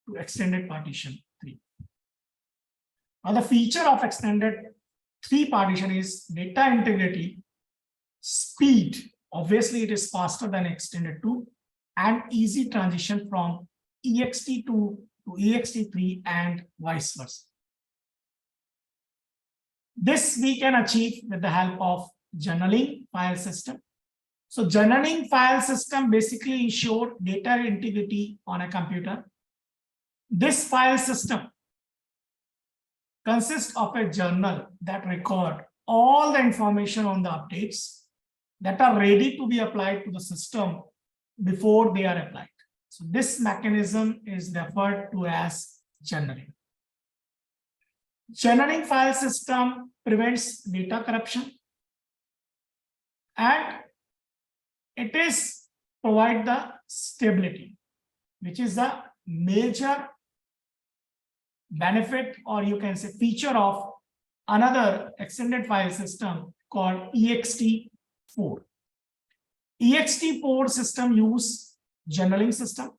to extended partition 3. Now the feature of extended 3 partition is data integrity, speed. Obviously, it is faster than extended 2, and easy transition from ext2 to ext3 and vice versa. This we can achieve with the help of journaling file system. So journaling file system basically ensure data integrity on a computer. This file system consists of a journal that record all the information on the updates that are ready to be applied to the system before they are applied. So this mechanism is referred to as journaling. Journaling file system prevents data corruption, and it is provide the stability, which is the major benefit, or you can say feature of another extended file system called ext4. ext4 system use journaling system,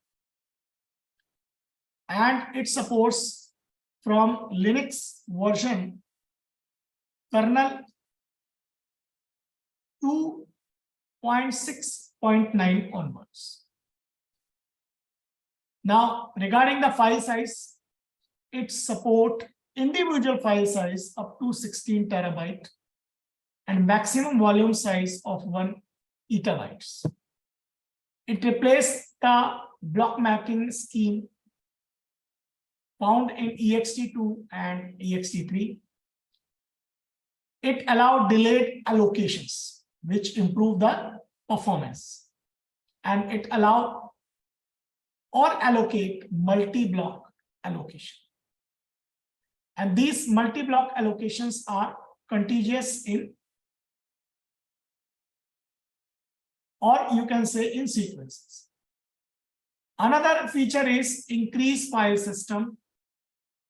and it supports from Linux version kernel 2.6.9 onwards. Now, regarding the file size, it supports individual file size up to 16 terabyte and maximum volume size of 1 exabytes. It replaced the block mapping scheme found in ext2 and ext3. It allowed delayed allocations, which improve the performance, and it allowed or allocate multi-block allocation. And these multi-block allocations are contiguous in, or you can say in sequences. Another feature is increased file system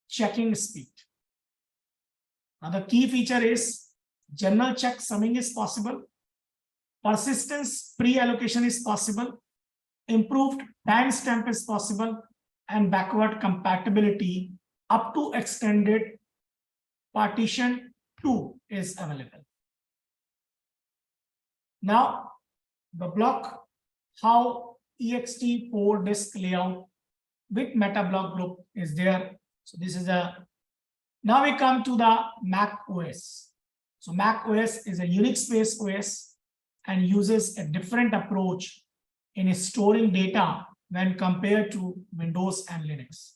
checking speed. Now the key feature is general check summing is possible, persistence pre-allocation is possible, improved timestamp is possible, and backward compatibility up to extended partition 2 is available. Now, the block, how ext4 disk layout with meta block group is there. So this is a, now we come to the Mac OS. So Mac OS is a Unix-based OS and uses a different approach in storing data when compared to Windows and Linux.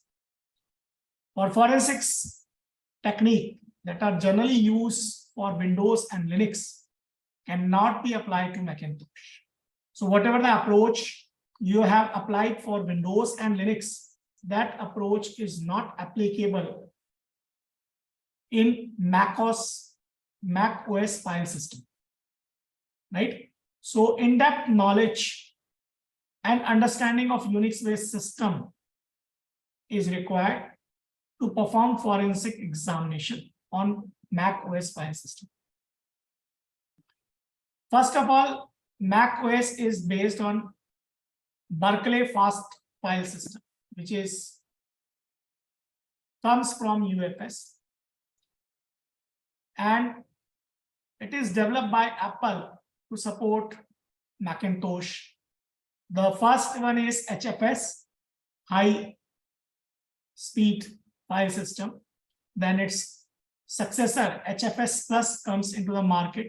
For forensics technique that are generally used for Windows and Linux cannot be applied to Macintosh. So whatever the approach you have applied for Windows and Linux, that approach is not applicable in Mac OS file system, right? So in-depth knowledge and understanding of Unix-based system is required to perform forensic examination on Mac OS file system. First of all, Mac OS is based on Berkeley fast file system, which comes from UFS, and it is developed by Apple to support Macintosh. The first one is HFS, high speed file system. Then its successor HFS Plus comes into the market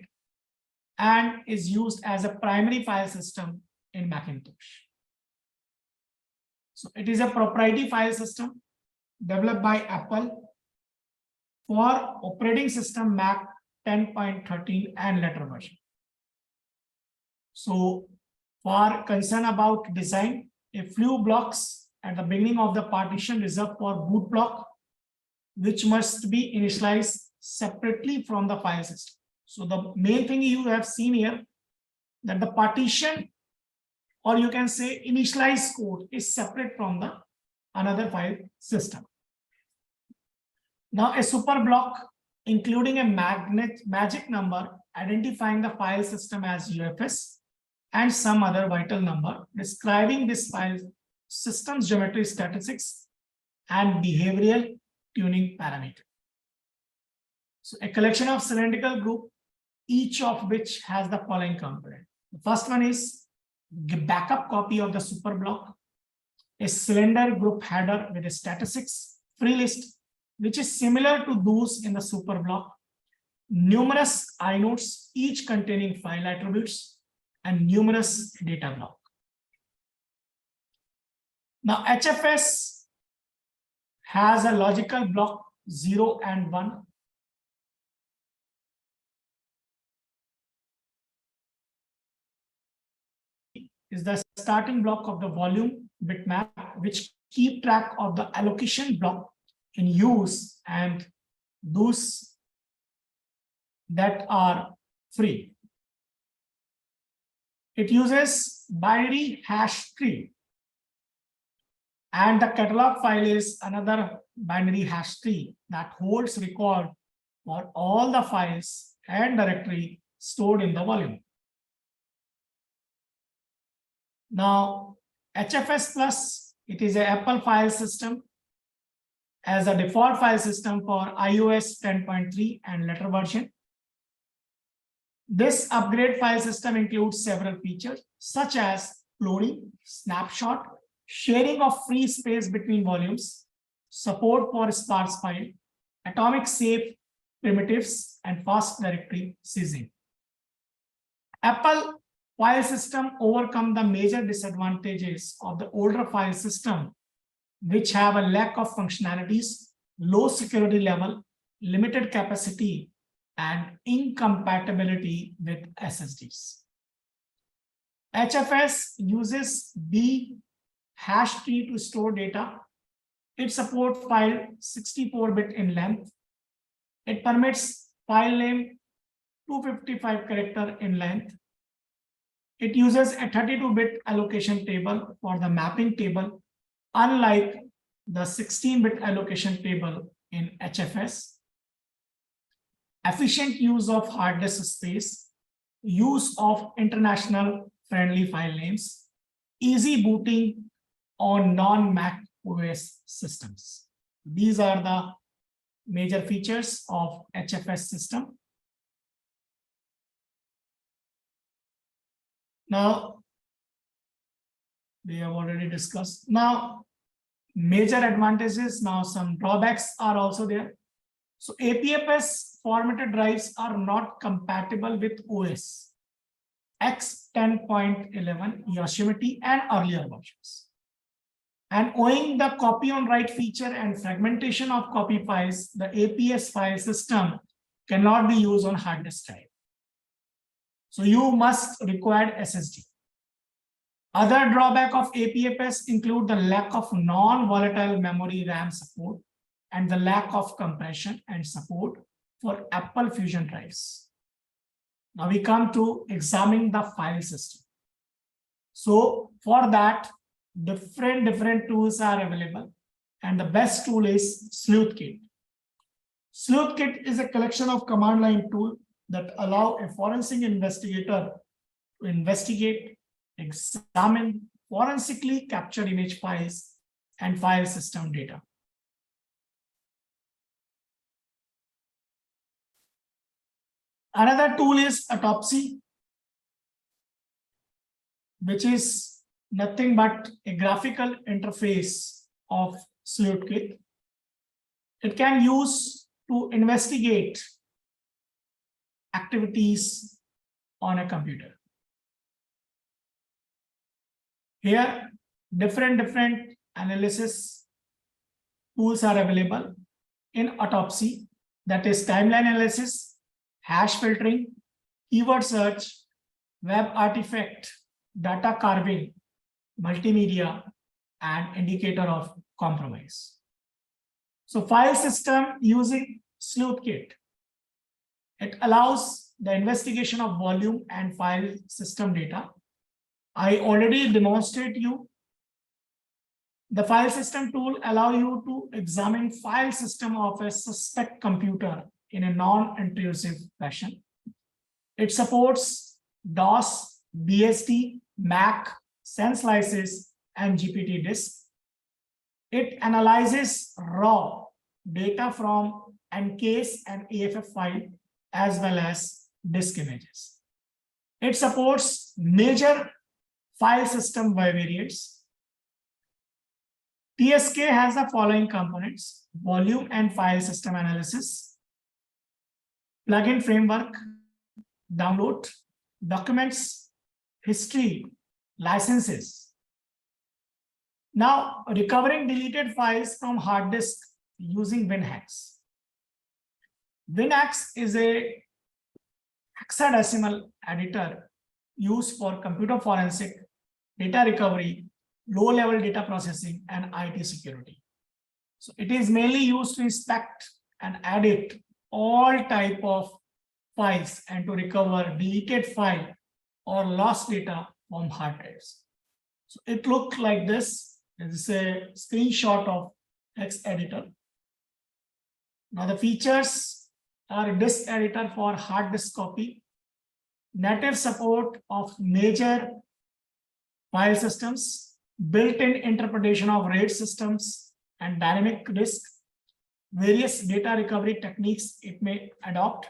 and is used as a primary file system in Macintosh. So it is a proprietary file system developed by Apple for operating system Mac 10.13 and later version. So for concern about design, a few blocks at the beginning of the partition reserved for boot block, which must be initialized separately from the file system. So the main thing you have seen here, that the partition, or you can say initialized code, is separate from the another file system. Now a super block including a magic number identifying the file system as UFS and some other vital number describing this file system's geometry statistics and behavioral tuning parameter. So a collection of cylindrical group, each of which has the following component. The first one is the backup copy of the super block, a cylinder group header with a statistics free list, which is similar to those in the super block, numerous inodes, each containing file attributes, and numerous data block. Now HFS has a logical block 0 and 1. Is the starting block of the volume bitmap, which keep track of the allocation block in use and those that are free. It uses binary hash tree, and the catalog file is another binary hash tree that holds record for all the files and directory stored in the volume. Now, HFS Plus, it is an Apple file system as a default file system for iOS 10.3 and later version. This upgrade file system includes several features such as cloning, snapshot, sharing of free space between volumes, support for sparse file, atomic safe primitives, and fast directory seizing. Apple file system overcome the major disadvantages of the older file system, which have a lack of functionalities, low security level, limited capacity, and incompatibility with SSDs. HFS uses B hash tree to store data. It supports file 64-bit in length. It permits file name 255 character in length. It uses a 32-bit allocation table for the mapping table, unlike the 16-bit allocation table in HFS. Efficient use of hard disk space, use of international friendly file names, easy booting on non-Mac OS systems. These are the major features of HFS system. Now, we have already discussed. Now, major advantages, now some drawbacks are also there. So APFS formatted drives are not compatible with OS X 10.11, Yosemite, and earlier versions. And owing the copy on write feature and fragmentation of copy files, the APS file system cannot be used on hard disk drive. So you must require SSD. Other drawback of APFS include the lack of non-volatile memory RAM support and the lack of compression and support for Apple Fusion drives. Now we come to examining the file system. So for that, different tools are available, and the best tool is SleuthKit. SleuthKit is a collection of command line tools that allow a forensic investigator to investigate, examine, forensically capture image files and file system data. Another tool is ALTTC, which is nothing but a graphical interface of SleuthKit. It can use to investigate activities on a computer. Here, different analysis tools are available in ALTTC, that is timeline analysis, hash filtering, keyword search, web artifact, data carving, multimedia, and indicator of compromise. So file system using SleuthKit, it allows the investigation of volume and file system data. I already demonstrate you. The file system tool allow you to examine file system of a suspect computer in a non-intrusive fashion. It supports DOS, BSD, Mac, Sense slices, and GPT disk. It analyzes raw data from NCASE and AFF file as well as disk images. It supports major file system variants. TSK has the following components: volume and file system analysis, plugin framework, download, documents, history, licenses. Now, recovering deleted files from hard disk using WinHacks. WinHacks is a hexadecimal editor used for computer forensic, data recovery, low-level data processing, and IT security. So it is mainly used to inspect and edit all type of files and to recover deleted file or lost data from hard drives. So it looks like this. This is a screenshot of hex editor. Now the features are disk editor for hard disk copy, native support of major file systems, built-in interpretation of RAID systems and dynamic disk, various data recovery techniques it may adopt,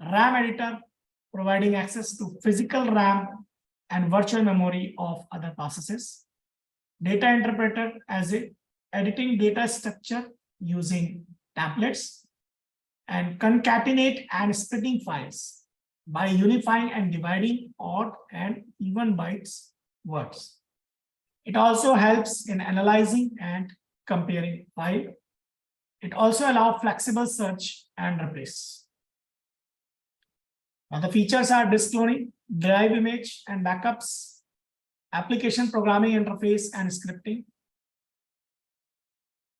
RAM editor providing access to physical RAM and virtual memory of other processes, data interpreter as a editing data structure using templates, and concatenate and splitting files by unifying and dividing odd and even bytes words. It also helps in analyzing and comparing file. It also allows flexible search and replace. Now the features are disk cloning, drive image and backups, application programming interface and scripting,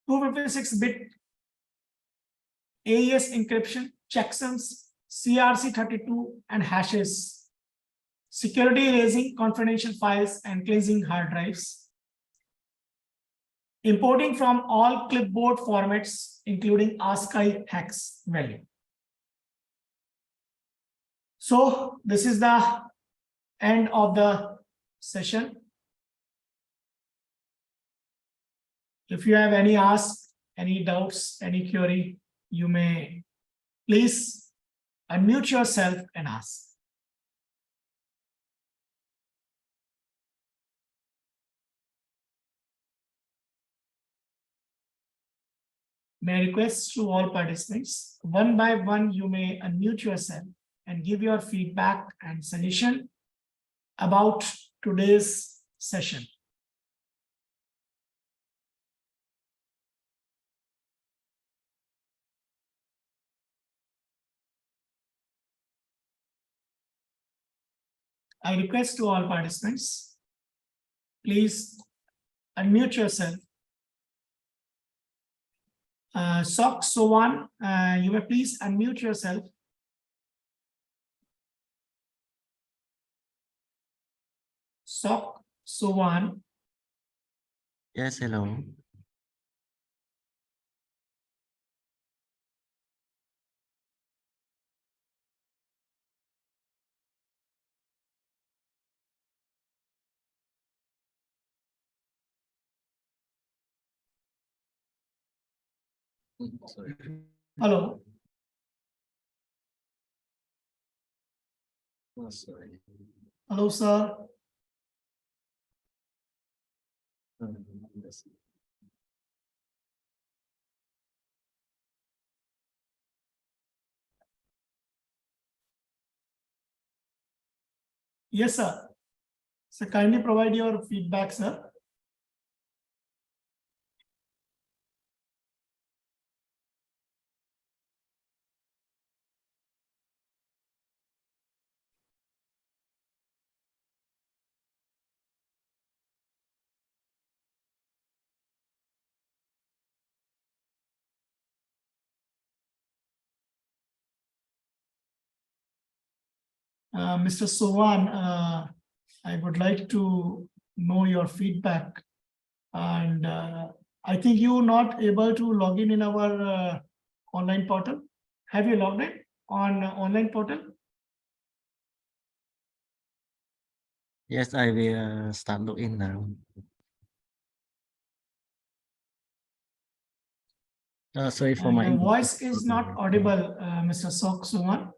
256-bit AES encryption, checksums, CRC32 and hashes, security erasing confidential files and cleansing hard drives, importing from all clipboard formats, including ASCII hex value. So this is the end of the session. If you have any ask, any doubts, any query, you may please unmute yourself and ask. May I request to all participants, one by one, you may unmute yourself and give your feedback and suggestion about today's session. I request to all participants, please unmute yourself. Session-1, you may please unmute yourself. Session-1. Yes, hello. Hello. Sorry. Hello, sir. Yes, sir. So kindly provide your feedback, sir. Mr. Sowan, I would like to know your feedback. And I think you not able to log in our online portal. Have you logged in on online portal? Yes, I will start login now. Sorry for And my the voice is not audible, Mr. Sowan.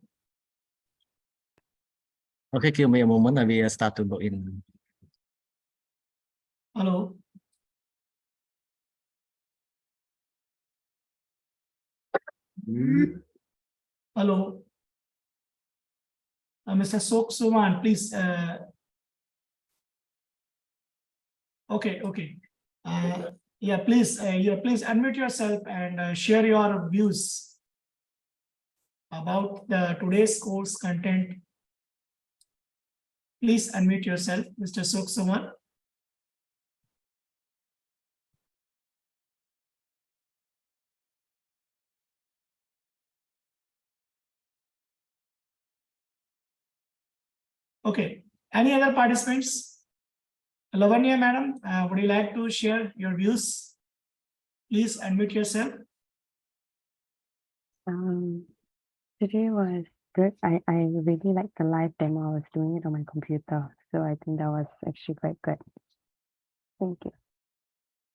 Okay, give me a moment. I will start to login. Hello. Hello. Mr. Sowan, please. Okay. Yeah, please unmute yourself and share your views about the today's course content. Please unmute yourself, Mr. Sowan. Okay. Any other participants? Lavanya, madam, would you like to share your views? Please unmute yourself. Today was good. I really liked the live demo. I was doing it on my computer, so I think that was actually quite good. Thank you.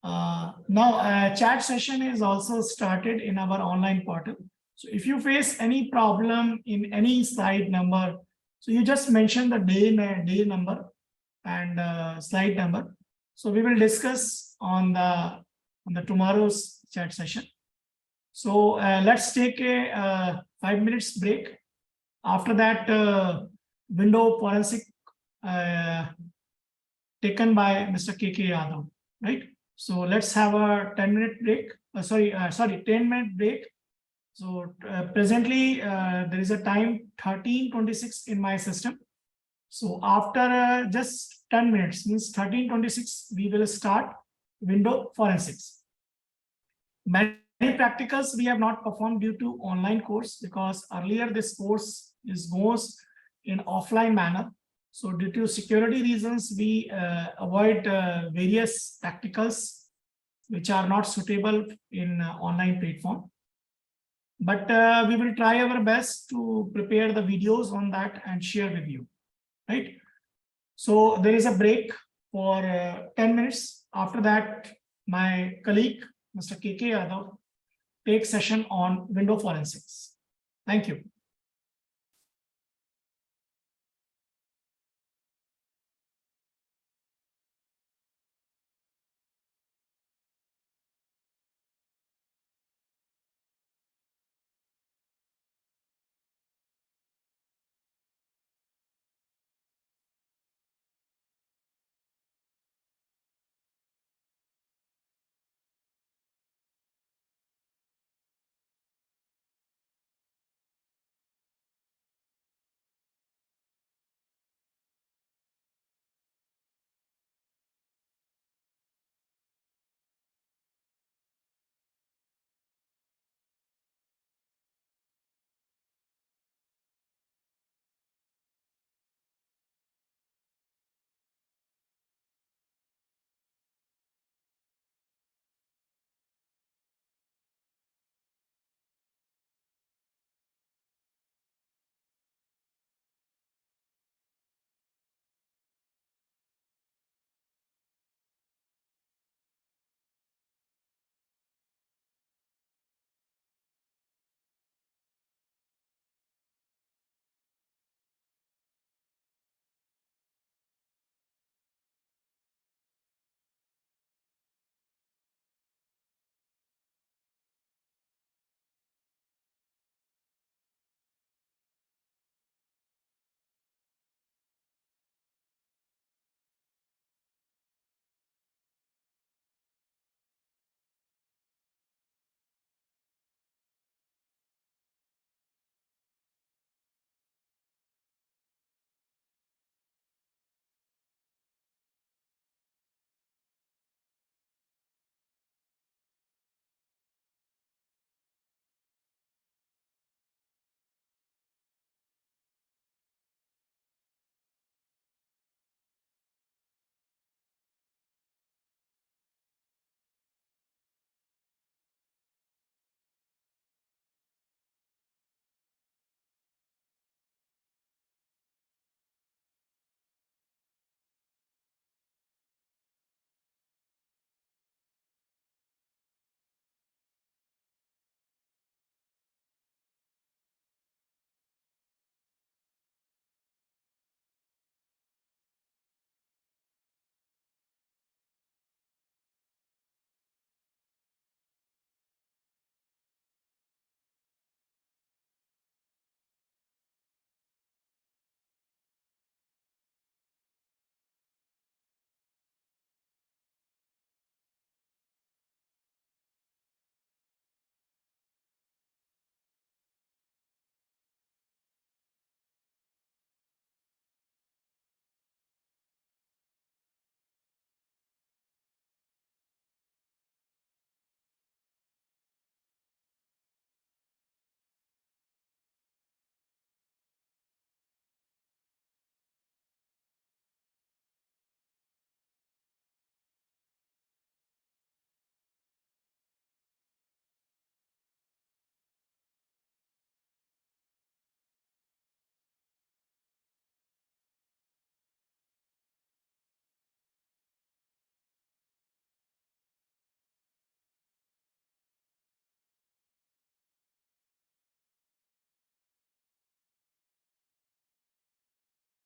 Now, chat session is also started in our online portal. So if you face any problem in any slide number, so you just mention the day number and slide number. So we will discuss on the tomorrow's chat session. So let's take a 5 minutes break. After that, window forensic taken by Mr. KK Yadav, right? So let's have a 10-minute break. 10-minute break. So presently there is a time 13:26 in my system. So after just 10 minutes, means 13:26, we will start window forensics. Many practicals we have not performed due to online course, because earlier this course goes in offline manner. So due to security reasons, we avoid various practicals which are not suitable in online platform. But we will try our best to prepare the videos on that and share with you, right? So there is a break for 10 minutes. After that, my colleague, Mr. KK Yadav take session on window forensics. Thank you.